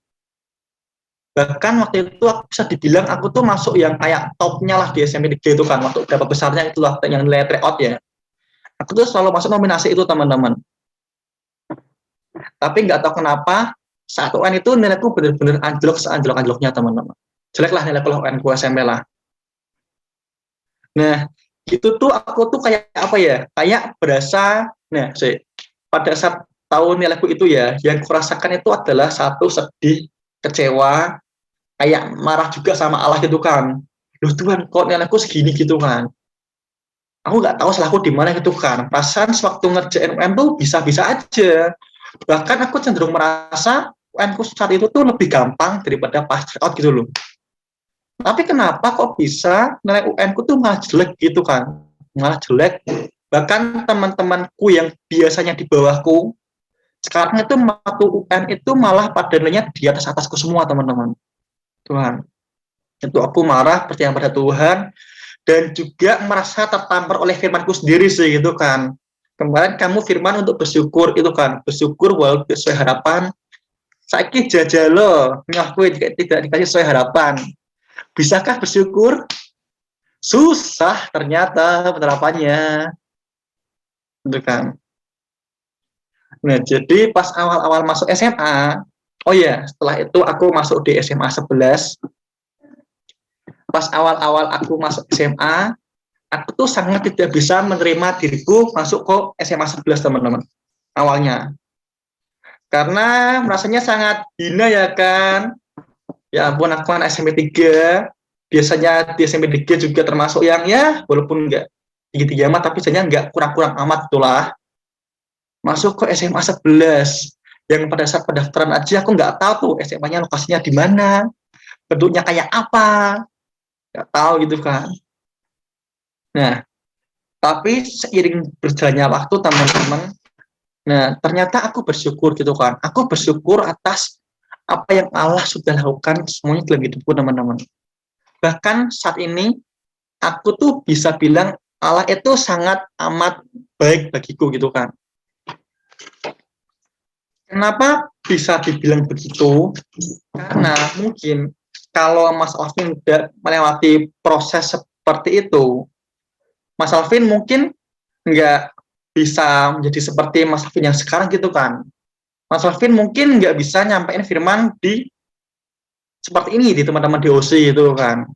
Bahkan waktu itu aku bisa dibilang aku tuh masuk yang kayak topnya lah di SMP 3 itu kan, waktu berapa besarnya itulah yang nilai tryout ya. Aku tuh selalu masuk nominasi itu teman-teman. Tapi nggak tahu kenapa saat UN itu nilaiku benar-benar anjlok seanjlok-anjloknya teman-teman. Jelek lah nilai UN ku SMP lah. Nah, itu tuh aku tuh kayak apa ya? Kayak berasa, nah, pada saat tahu nilaiku itu ya, yang kurasakan itu adalah satu sedih, kecewa, kayak marah juga sama Allah gitu kan. Loh Tuhan, kok nilaiku segini gitu kan? Aku nggak tahu salahku di mana gitu kan. Perasaan sewaktu ngerjain UN tuh bisa-bisa aja. Bahkan aku cenderung merasa UN ku saat itu tuh lebih gampang daripada pas tryout gitu loh. Tapi kenapa kok bisa nilai UN ku tuh malah jelek gitu kan? Malah jelek. Bahkan teman-temanku yang biasanya di bawahku, sekarang itu waktu UN itu malah pada nilainya di atasku semua teman-teman. Tuhan. Itu aku marah, percaya pada Tuhan, dan juga merasa tertampar oleh firmanku sendiri sih gitu kan. Kemarin kamu firman untuk bersyukur itu kan, bersyukur walaupun sesuai harapan. Saiki jajalo, ngakuin tidak dikasih sesuai harapan. Bisakah bersyukur? Susah ternyata penerapannya. Gitu kan. Nah, jadi pas awal-awal masuk SMA, oh ya, setelah itu aku masuk di SMA 11. Pas awal-awal aku masuk SMA, aku tuh sangat tidak bisa menerima diriku masuk ke SMA 11 teman-teman. Awalnya. Karena merasanya sangat hina ya kan. Ya ampun, aku kan SMP 3, biasanya di SMP 3 juga termasuk yang ya, walaupun enggak tinggi-tinggi amat, tapi sebenarnya enggak kurang-kurang amat itulah. Masuk ke SMA 11, yang pada saat pendaftaran aja aku nggak tahu tuh SMA-nya lokasinya di mana, bentuknya kayak apa, nggak tahu gitu kan. Nah, tapi seiring berjalannya waktu teman-teman, nah ternyata aku bersyukur gitu kan, aku bersyukur atas apa yang Allah sudah lakukan semuanya dalam hidupku teman-teman. Bahkan saat ini aku tuh bisa bilang Allah itu sangat amat baik bagiku gitu kan. Kenapa bisa dibilang begitu? Karena mungkin kalau Mas Alvin tidak melewati proses seperti itu, Mas Alvin mungkin nggak bisa menjadi seperti Mas Alvin yang sekarang gitu kan. Mas Alvin mungkin nggak bisa nyampein firman di seperti ini di teman-teman di OC itu kan.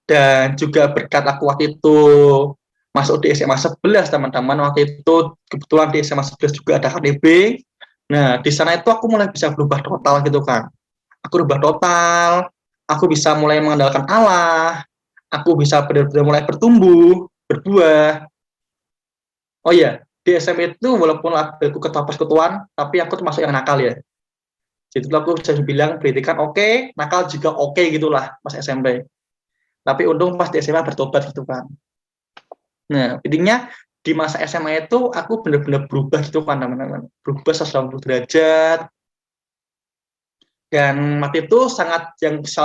Dan juga berkat aku waktu itu masuk di SMA 11 teman-teman, waktu itu kebetulan di SMA 11 juga ada HDB. Nah, di sana itu aku mulai bisa berubah total gitu kan. Aku berubah total, aku bisa mulai mengandalkan Allah, aku bisa benar-benar mulai bertumbuh, berbuah. Oh iya, di SMP itu walaupun aku ketua persekutuan, tapi aku termasuk yang nakal ya. Jadi aku bisa bilang pendidikan oke, nakal juga oke gitulah pas SMP. Tapi untung pas di SMA bertobat gitu kan. Nah, intinya di masa SMA itu aku benar-benar berubah gitu kan teman-teman. Berubah 180 derajat. Dan waktu itu salah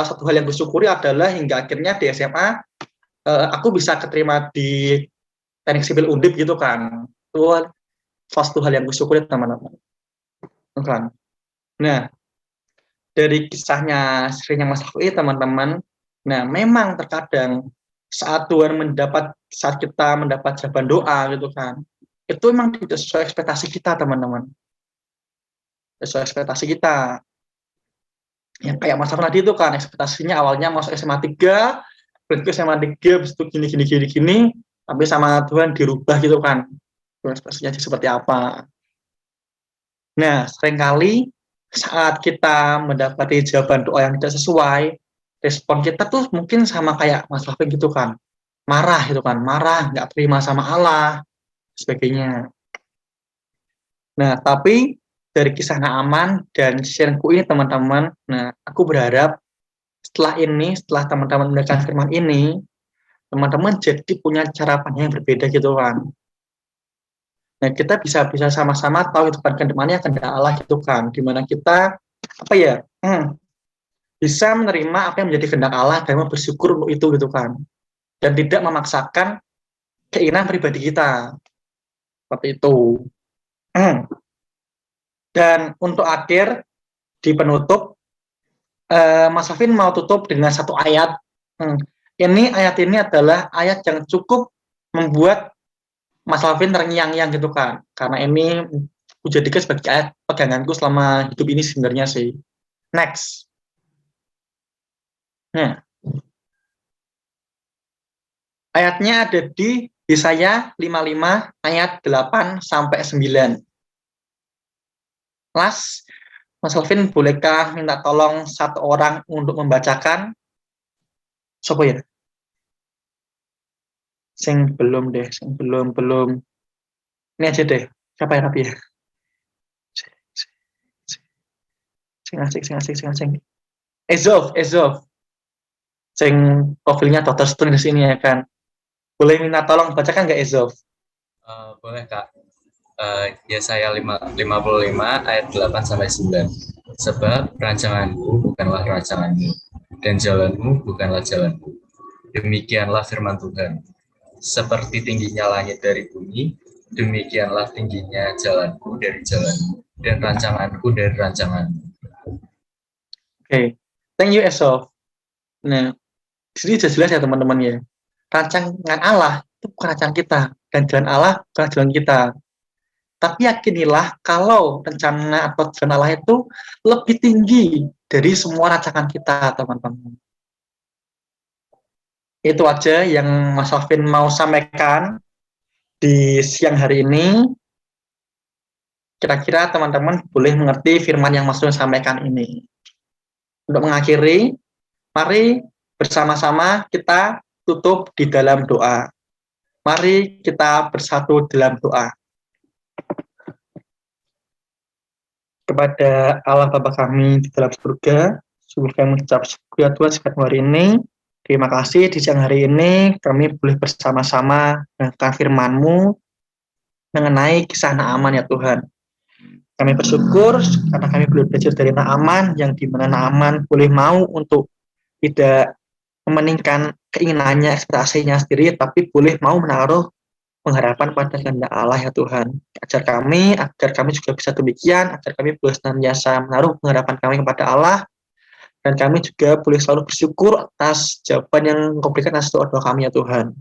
satu hal yang bersyukuri adalah hingga akhirnya di SMA aku bisa keterima di Teknik Sipil Undip gitu kan. Itu salah satu hal yang bersyukuri teman-teman. Kan. Nah, dari kisahnya seringnya Mas Alfi teman-teman, nah memang terkadang saat kita mendapat jawaban doa gitu kan, itu memang tidak sesuai ekspektasi kita teman-teman. Sesuai ekspektasi kita. Yang kayak Mas Alfi tadi itu kan, ekspektasinya awalnya masuk SMA 3, berarti SMA 3 habis itu gini, tapi sama Tuhan dirubah gitu kan. Ekspektasinya seperti apa. Nah, seringkali saat kita mendapati jawaban doa yang tidak sesuai, respon kita tuh mungkin sama kayak Mas Alvin gitu kan. Marah gitu kan, nggak terima sama Allah, sebagainya. Nah, tapi dari kisah Naaman dan sharingku ini teman-teman. Nah, aku berharap setelah teman-teman mendengarkan firman ini, teman-teman jadi punya cara pandang yang berbeda gitu kan. Nah, kita bisa sama-sama tahu itu kan kedepannya kehendak Allah gitu kan, dimana kita bisa menerima apa yang menjadi kehendak Allah dan bersyukur untuk itu gitu kan, dan tidak memaksakan keinginan pribadi kita seperti itu. Dan untuk akhir di penutup, Mas Afin mau tutup dengan satu ayat. Ayat ini adalah ayat yang cukup membuat Mas Alvin terngiang-ngiang gitu kan, karena ini kujadikan sebagai ayat peganganku selama hidup ini sebenarnya sih. Next. Nah, ayatnya ada di Yesaya 55 ayat 8 sampai 9. Mas Alvin bolehkah minta tolong satu orang untuk membacakan? Sopo ya? Sing belum. Ini aja deh. Siapa ya Rapi ya? Sing asik. Ezov. Sing profilnya Dr. Stone di sini ya kan. Boleh minta tolong bacakan nggak Ezov? Boleh Kak. Yesaya 55 ayat 8 sampai 9. Sebab rancanganku bukanlah rancanganmu, dan jalanmu bukanlah jalanku. Demikianlah firman Tuhan. Seperti tingginya langit dari bumi, demikianlah tingginya jalanku dari jalanmu, dan rancanganku dari rancanganmu. Oke. Thank you Ezov. Nah, di sini jelas ya teman-teman ya. Rancangan Allah itu bukan rancangan kita, dan jalan Allah bukan jalan kita. Tapi yakinilah kalau rencana atau jalan Allah itu lebih tinggi dari semua rancangan kita, teman-teman. Itu aja yang Mas Alvin mau sampaikan di siang hari ini. Kira-kira teman-teman boleh mengerti firman yang Mas Alvin sampaikan ini. Untuk mengakhiri, mari bersama-sama kita tutup di dalam doa. Mari kita bersatu dalam doa. Kepada Allah Bapa kami di dalam surga, sungguh kami mengucap syukur ya Tuhan sekat hari ini. Terima kasih di siang hari ini kami boleh bersama-sama mendengarkan firman-Mu mengenai kisah Naaman ya Tuhan. Kami bersyukur karena kami boleh belajar dari Naaman, yang dimana Naaman boleh mau untuk tidak mementingkan keinginannya, ekspektasinya sendiri, tapi boleh mau menaruh pengharapan pada kehendak Allah ya Tuhan. Ajar kami juga bisa demikian, agar kami boleh senantiasa menaruh pengharapan kami kepada Allah, dan kami juga boleh selalu bersyukur atas jawaban yang Engkau berikan atas doa-doa kami ya Tuhan.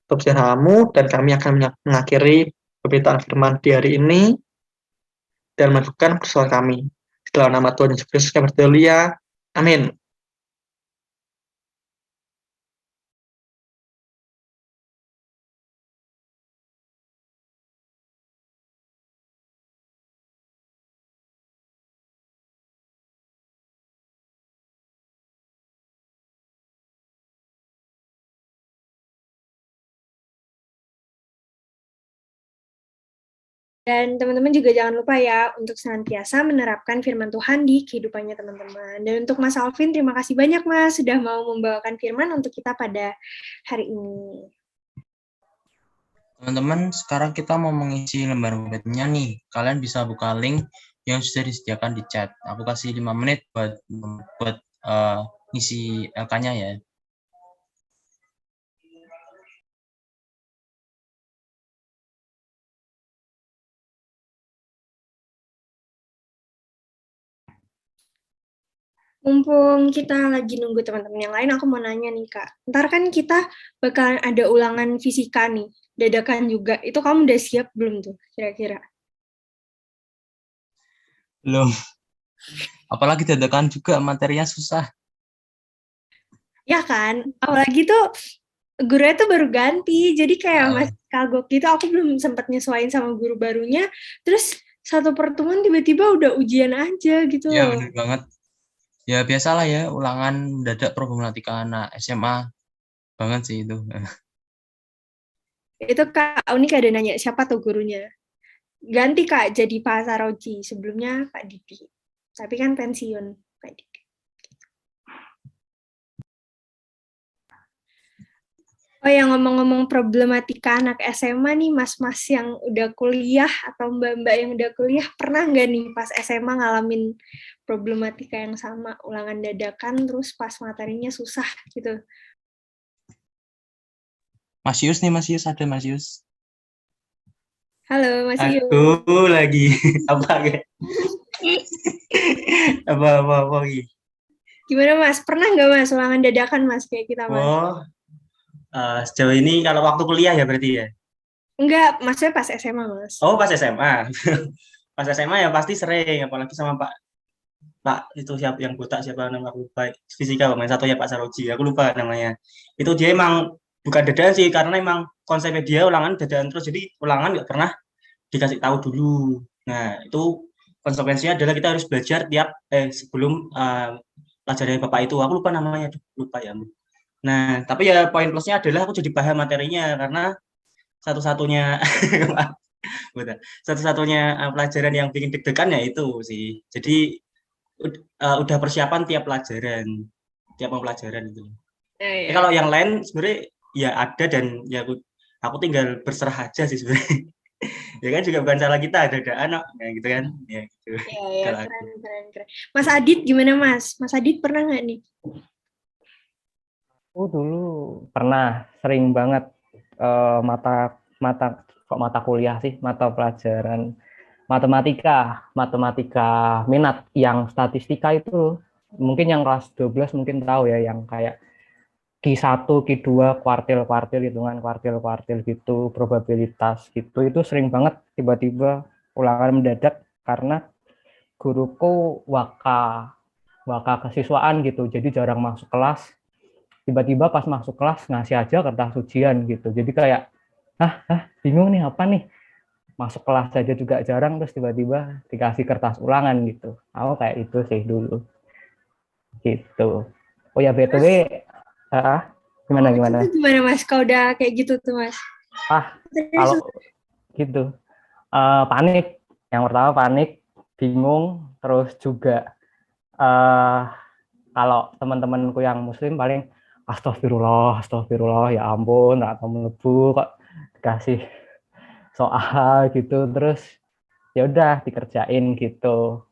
Untuk Kamu, dan kami akan mengakhiri pemberitaan firman di hari ini dan melanjutkan persoalan kami. Dalam nama Tuhan Yesus Kristus kami berdoa. Amin. Dan teman-teman juga jangan lupa ya untuk senantiasa menerapkan firman Tuhan di kehidupannya teman-teman. Dan untuk Mas Alvin, terima kasih banyak Mas sudah mau membawakan firman untuk kita pada hari ini. Teman-teman, sekarang kita mau mengisi lembar webnya nih. Kalian bisa buka link yang sudah disediakan di chat. Aku kasih 5 menit buat ngisi LK-nya ya. Mumpung kita lagi nunggu teman-teman yang lain, aku mau nanya nih Kak. Ntar kan kita bakalan ada ulangan fisika nih, dadakan juga. Itu kamu udah siap belum tuh kira-kira? Belum. Apalagi dadakan juga, materinya susah. Ya kan? Apalagi tuh gurunya tuh baru ganti, jadi kayak masih kagok gitu. Aku belum sempat nyesuaiin sama guru barunya. Terus satu pertemuan tiba-tiba udah ujian aja gitu. Iya bener banget. Ya biasalah ya, ulangan mendadak problematika anak SMA banget sih itu. Itu Kak Unik ada nanya siapa tuh gurunya? Ganti Kak jadi Pak Saroji, sebelumnya Kak Didi. Tapi kan pensiun Kak Didi. Oh ya, ngomong-ngomong problematika anak SMA nih, mas-mas yang udah kuliah atau mbak-mbak yang udah kuliah, pernah nggak nih pas SMA ngalamin problematika yang sama, ulangan dadakan, terus pas materinya susah gitu? Mas Yus nih, Mas Yus, ada Mas Yus. Halo, Mas Iyu. Aku lagi apa ya? apa lagi? Gimana Mas? Pernah nggak Mas ulangan dadakan Mas kayak kita Mas? Oh, sejauh ini kalau waktu kuliah ya berarti ya? Enggak, maksudnya pas SMA Mas. Oh, pas SMA. Pas SMA ya pasti sering, apalagi sama Pak itu siapa yang botak, siapa nama aku lupa. Fisika pemain satu ya Pak Saroji, aku lupa namanya. Itu dia emang bukan dadakan sih, karena emang konsepnya dia ulangan dadakan terus, jadi ulangan nggak pernah dikasih tahu dulu. Nah, itu konsekuensinya adalah kita harus belajar sebelum pelajaran Bapak itu. Aku lupa namanya, lupa ya. Nah, tapi ya poin plusnya adalah aku jadi paham materinya, karena satu-satunya satu-satunya pelajaran yang bikin deg-degan ya itu sih. Jadi udah persiapan tiap mau pelajaran gitu. Kalau yang lain sebenarnya ya ada, dan ya aku tinggal berserah aja sih sebenarnya. Ya kan juga bukan salah kita, ada anak ya gitu kan. Ya gitu. Iya, keren. Mas Adit gimana Mas? Mas Adit pernah nggak nih? Aku dulu pernah sering banget mata kuliah sih, mata pelajaran matematika minat yang statistika itu, mungkin yang kelas 12 mungkin tahu ya, yang kayak Q1, Q2, kuartil kuartil gitu, probabilitas gitu. Itu sering banget tiba-tiba ulangan mendadak karena guruku waka kesiswaan gitu, jadi jarang masuk kelas. Tiba-tiba pas masuk kelas ngasih aja kertas ujian gitu. Jadi kayak bingung nih apa nih, masuk kelas saja juga jarang, terus tiba-tiba dikasih kertas ulangan gitu. Aku kayak itu sih dulu gitu. Oh ya BTW, gimana Itu gimana Mas? Kau udah kayak gitu tuh Mas? Kalau gitu panik. Yang pertama panik, bingung, terus juga kalau teman-temanku yang muslim paling astagfirullah ya ampun, nggak tahu melebu kok dikasih soal gitu, terus ya udah dikerjain gitu,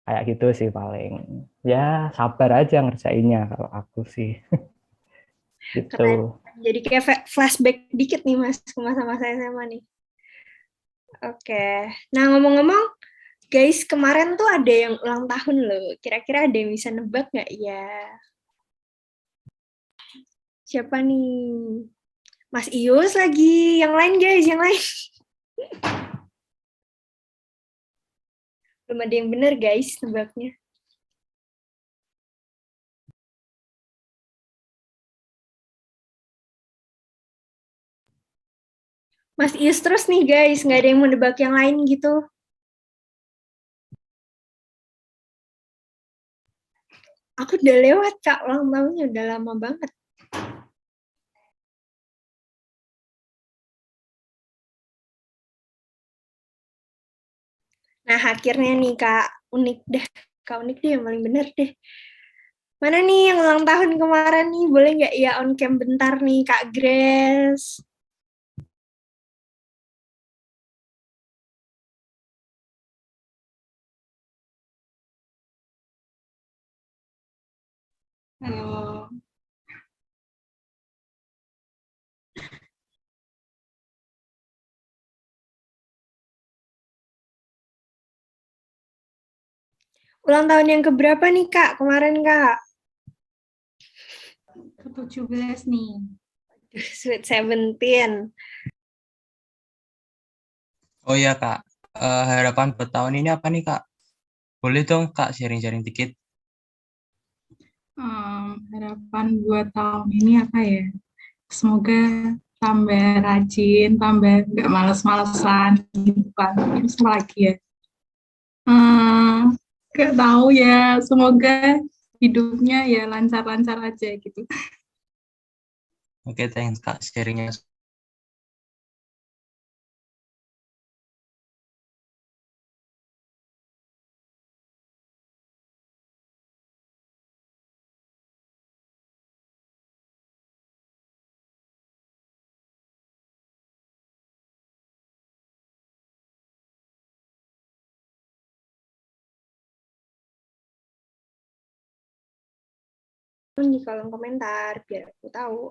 kayak gitu sih paling. Ya sabar aja ngerjainnya kalau aku sih. Gitu. Keren. Jadi kayak flashback dikit nih Mas ke masa-masa SMA nih. Oke. Nah ngomong-ngomong guys, kemarin tuh ada yang ulang tahun loh. Kira-kira ada yang bisa nebak nggak ya? Siapa nih? Mas Ius lagi. Yang lain guys, yang lain. Belum ada yang benar guys nebaknya. Mas Ius terus nih guys, nggak ada yang mau nebak yang lain gitu. Aku udah lewat Kak, ulang tahunnya udah lama banget. Nah akhirnya nih Kak Unik deh, Kak Unik deh yang paling bener deh. Mana nih yang ulang tahun kemarin nih, boleh nggak ya on cam bentar nih Kak Grace? Halo. Ulang tahun yang keberapa nih Kak kemarin Kak? Ke-17 nih. Sweet 17. Oh iya Kak, harapan buat tahun ini apa nih Kak? Boleh dong Kak sharing-sharing dikit. Harapan buat tahun ini apa ya? Semoga tambah rajin, tambah nggak males-malesan gitu kan. Terus apa lagi ya? Nggak tahu ya, semoga hidupnya ya lancar-lancar aja gitu. Oke, thanks Kak sharingnya. dong di kolom komentar biar aku tahu.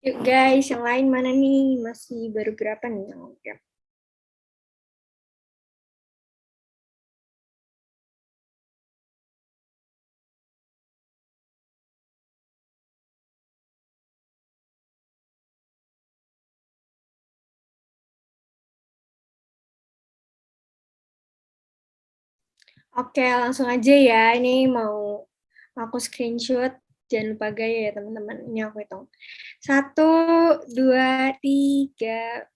Yuk guys, yang lain mana nih? Masih baru berapa nih yang udah? Oke, langsung aja ya. Ini mau aku screenshot. Jangan lupa gaya ya teman-teman. Ini aku hitung. 1, 2, 3.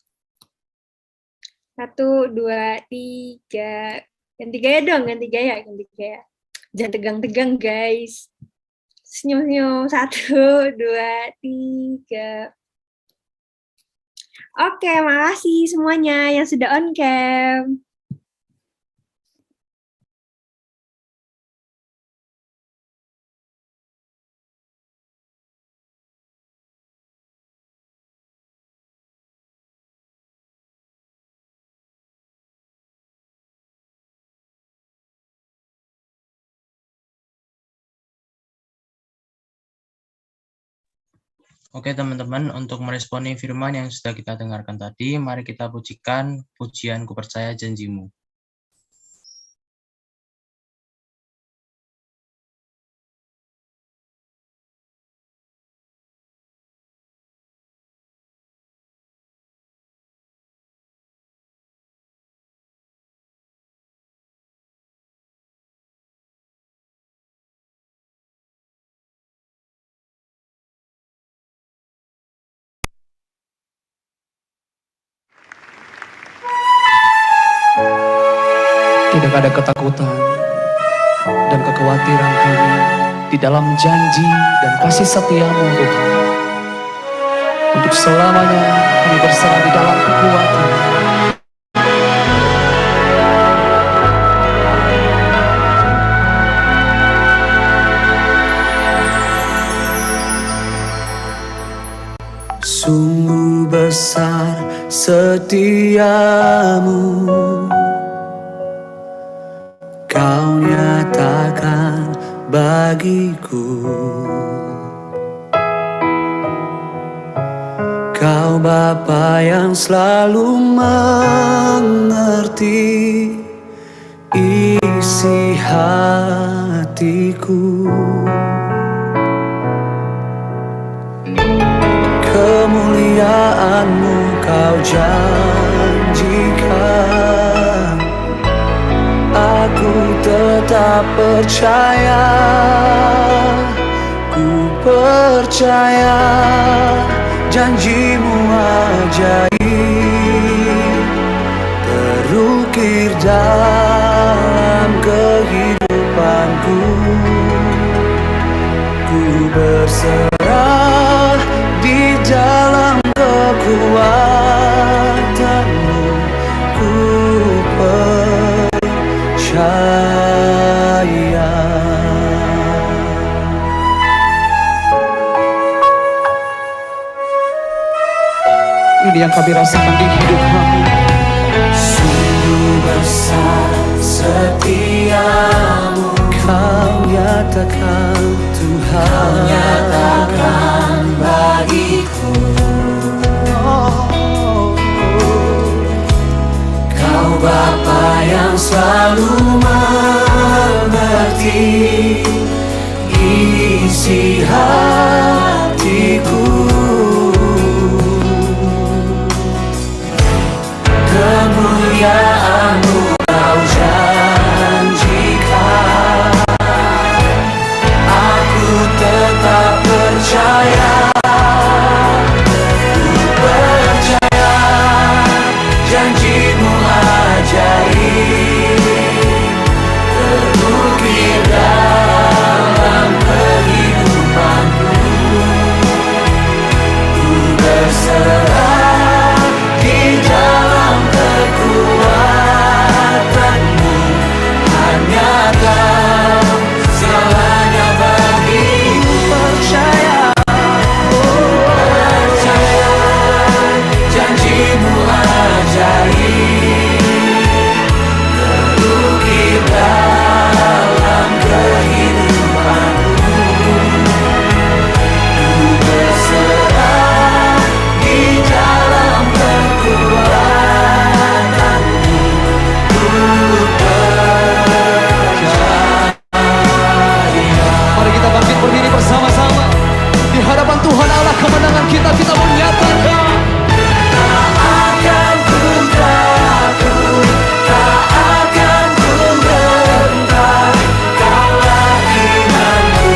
1, 2, 3. Ganti gaya dong, ganti gaya, ganti gaya. Jangan tegang-tegang guys. Senyum-senyum. 1, 2, 3. Oke, makasih semuanya yang sudah on cam. Oke teman-teman, untuk meresponi firman yang sudah kita dengarkan tadi, mari kita pujikan pujian Ku Percaya Janjimu. Tidak ada ketakutan dan kekhawatiran kami di dalam janji dan kasih setia-Mu Tuhan. Untuk selamanya kami berserah di dalam kekuatan. Sungguh besar setia-Mu, Kau nyatakan bagiku. Kau Bapa yang selalu mengerti isi hatiku. Kemuliaan-Mu Kau janjikan, aku tetap percaya, ku percaya janji-Mu ajaib terukir dalam kehidupanku. Ku berserah di dalam kekuatan-Mu, ku percaya. Ini yang kami rasakan di hidup kami. Sungguh besar setia Bapa yang selalu mengerti isi hatiku, kemuliaan-Mu Kau janjikan, aku tetap percaya, ku percaya janji-Mu ajaib, terukir dalam kehidupanku. Ku berserah di dalam kekuatan-Mu, hanya Kau segalanya bagiku. Percaya, percaya janji-Mu ajaib, terukir dalam kehidupanku. Ku berserah di dalam kekuatan-Mu, ku percaya. Mari kita bangkit berdiri bersama-sama di hadapan Tuhan Allah kemenangan kita menyatakan. Tak akan ku takut, tak akan ku gentar, Kaulah imanku,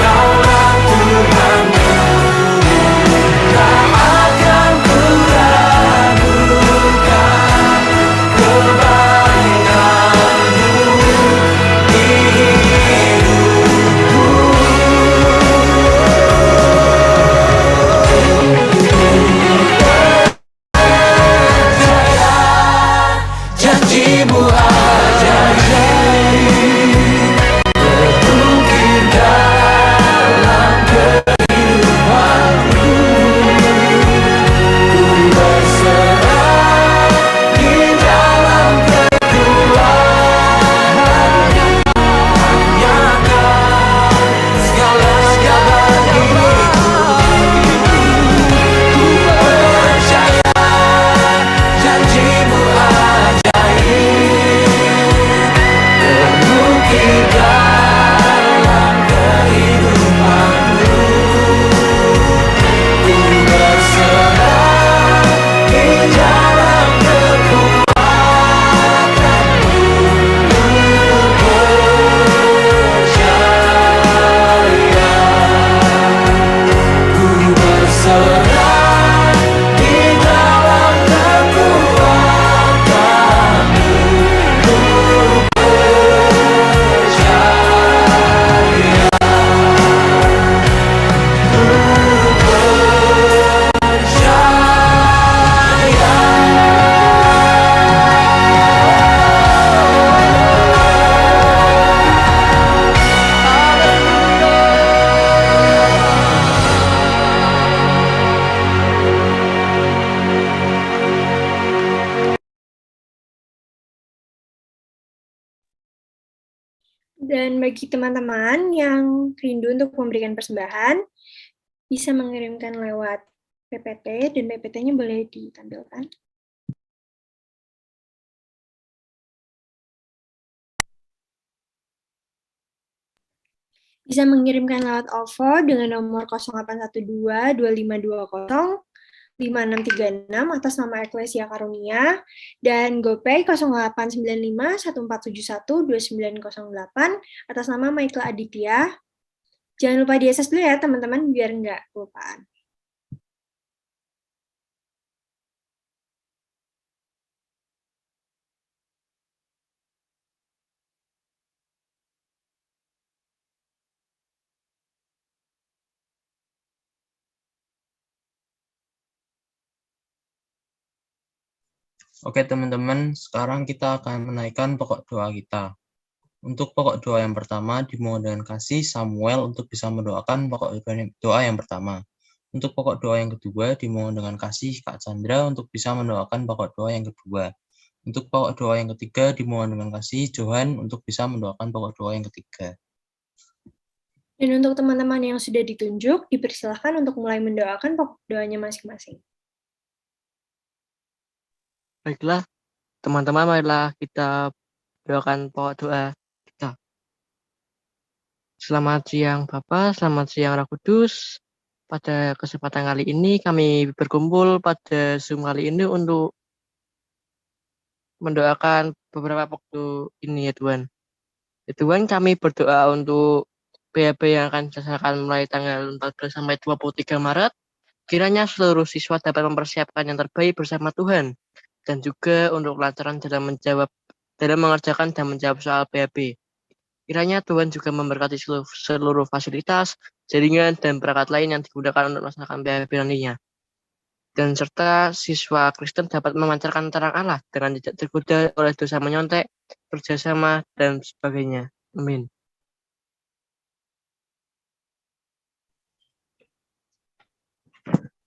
Kaulah Tuhanku. Tak akan ku ragukan kebaikan-Mu di hidupku. Janji-Mu ajaib, terukir dalam kehidupanku. Ku berserah di dalam kekuatan-Mu, hanya Kau segalanya bagiku. Ku percaya janji-Mu ajaib, terukir dalam kehidupanku. Ku berserah di dalam kekuatan-Mu, ku percaya. Ku berserah di dalam kekuatan-Mu, ku percaya. Ku Dan bagi teman-teman yang rindu untuk memberikan persembahan, bisa mengirimkan lewat PPT, dan PPT-nya boleh ditampilkan. Bisa mengirimkan lewat OVO dengan nomor 0812 2520 5636 atas nama Eklesia Karunia, dan GoPay 0895 1471 2908 atas nama Michael Aditya. Jangan lupa di-access dulu ya teman-teman, biar nggak kelupaan. Oke teman-teman, sekarang kita akan menaikkan pokok doa kita. Untuk pokok doa yang pertama, dimohon dengan kasih Samuel untuk bisa mendoakan pokok doa yang pertama. Untuk pokok doa yang kedua, dimohon dengan kasih Kak Chandra untuk bisa mendoakan pokok doa yang kedua. Untuk pokok doa yang ketiga, dimohon dengan kasih Johan untuk bisa mendoakan pokok doa yang ketiga. Dan untuk teman-teman yang sudah ditunjuk, dipersilahkan untuk mulai mendoakan pokok doanya masing-masing. Baiklah, teman-teman, marilah kita doakan pokok doa kita. Selamat siang Bapak, selamat siang Roh Kudus. Pada kesempatan kali ini kami berkumpul pada Zoom kali ini untuk mendoakan beberapa waktu ini ya Tuhan. Ya Tuhan, kami berdoa untuk PHB yang akan dilaksanakan mulai tanggal 14 sampai 23 Maret. Kiranya seluruh siswa dapat mempersiapkan yang terbaik bersama Tuhan. Dan juga untuk kelancaran dalam mengerjakan dan menjawab soal PHB. Kiranya Tuhan juga memberkati seluruh fasilitas, jaringan, dan perangkat lain yang digunakan untuk melaksanakan PHB nantinya. Dan serta siswa Kristen dapat memancarkan terang Allah dengan tidak tergoda oleh dosa menyontek, kerjasama, dan sebagainya. Amin.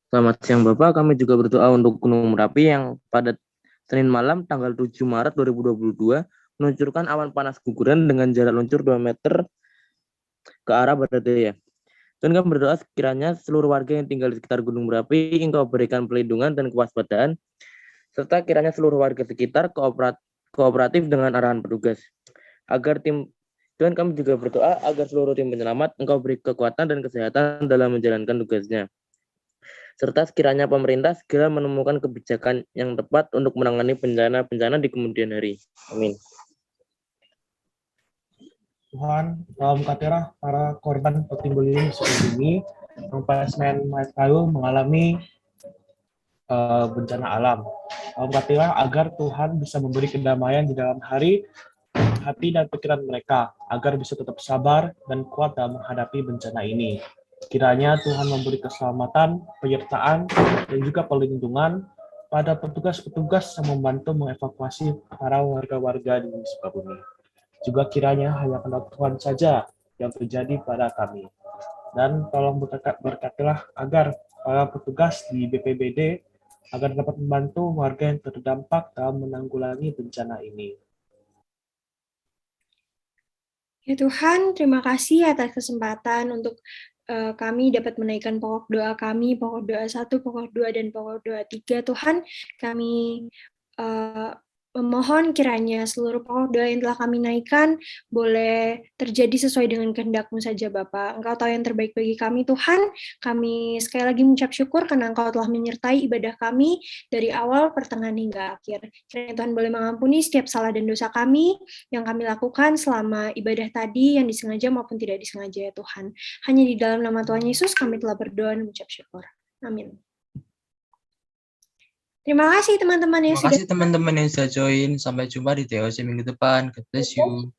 Selamat siang Bapak, kami juga berdoa untuk Gunung Merapi yang pada Senin malam tanggal 7 Maret 2022 meluncurkan awan panas guguran dengan jarak luncur 2 meter ke arah barat daya. Dan kami berdoa sekiranya seluruh warga yang tinggal di sekitar Gunung Merapi Engkau berikan perlindungan dan kewaspadaan, serta kiranya seluruh warga sekitar kooperatif dengan arahan petugas. Dan kami juga berdoa agar seluruh tim penyelamat Engkau beri kekuatan dan kesehatan dalam menjalankan tugasnya. Serta sekiranya pemerintah segera menemukan kebijakan yang tepat untuk menangani bencana-bencana di kemudian hari. Amin. Tuhan, dalam katera para korban tertimbun ini seperti ini, yang pada Senin lalu mengalami bencana alam. Dalam katera agar Tuhan bisa memberi kedamaian di dalam hati dan pikiran mereka, agar bisa tetap sabar dan kuat dalam menghadapi bencana ini. Kiranya Tuhan memberi keselamatan, penyertaan, dan juga perlindungan pada petugas-petugas yang membantu mengevakuasi para warga-warga di Sukabumi. Juga kiranya hanya kehendak Tuhan saja yang terjadi pada kami. Dan tolong berkatilah agar para petugas di BPBD agar dapat membantu warga yang terdampak dalam menanggulangi bencana ini. Ya Tuhan, terima kasih atas kesempatan untuk kami dapat menaikkan pokok doa kami, pokok doa 1, pokok doa, dan pokok doa 3. Tuhan, kami memohon kiranya seluruh pokok doa yang telah kami naikkan boleh terjadi sesuai dengan kehendak-Mu saja Bapa. Engkau tahu yang terbaik bagi kami Tuhan. Kami sekali lagi mengucap syukur karena Engkau telah menyertai ibadah kami dari awal, pertengahan, hingga akhir. Kiranya Tuhan boleh mengampuni setiap salah dan dosa kami yang kami lakukan selama ibadah tadi, yang disengaja maupun tidak disengaja ya Tuhan. Hanya di dalam nama Tuhan Yesus kami telah berdoa dan mengucap syukur. Amin. Terima kasih teman-teman yang sudah join. Sampai jumpa di TOC minggu depan. God bless you.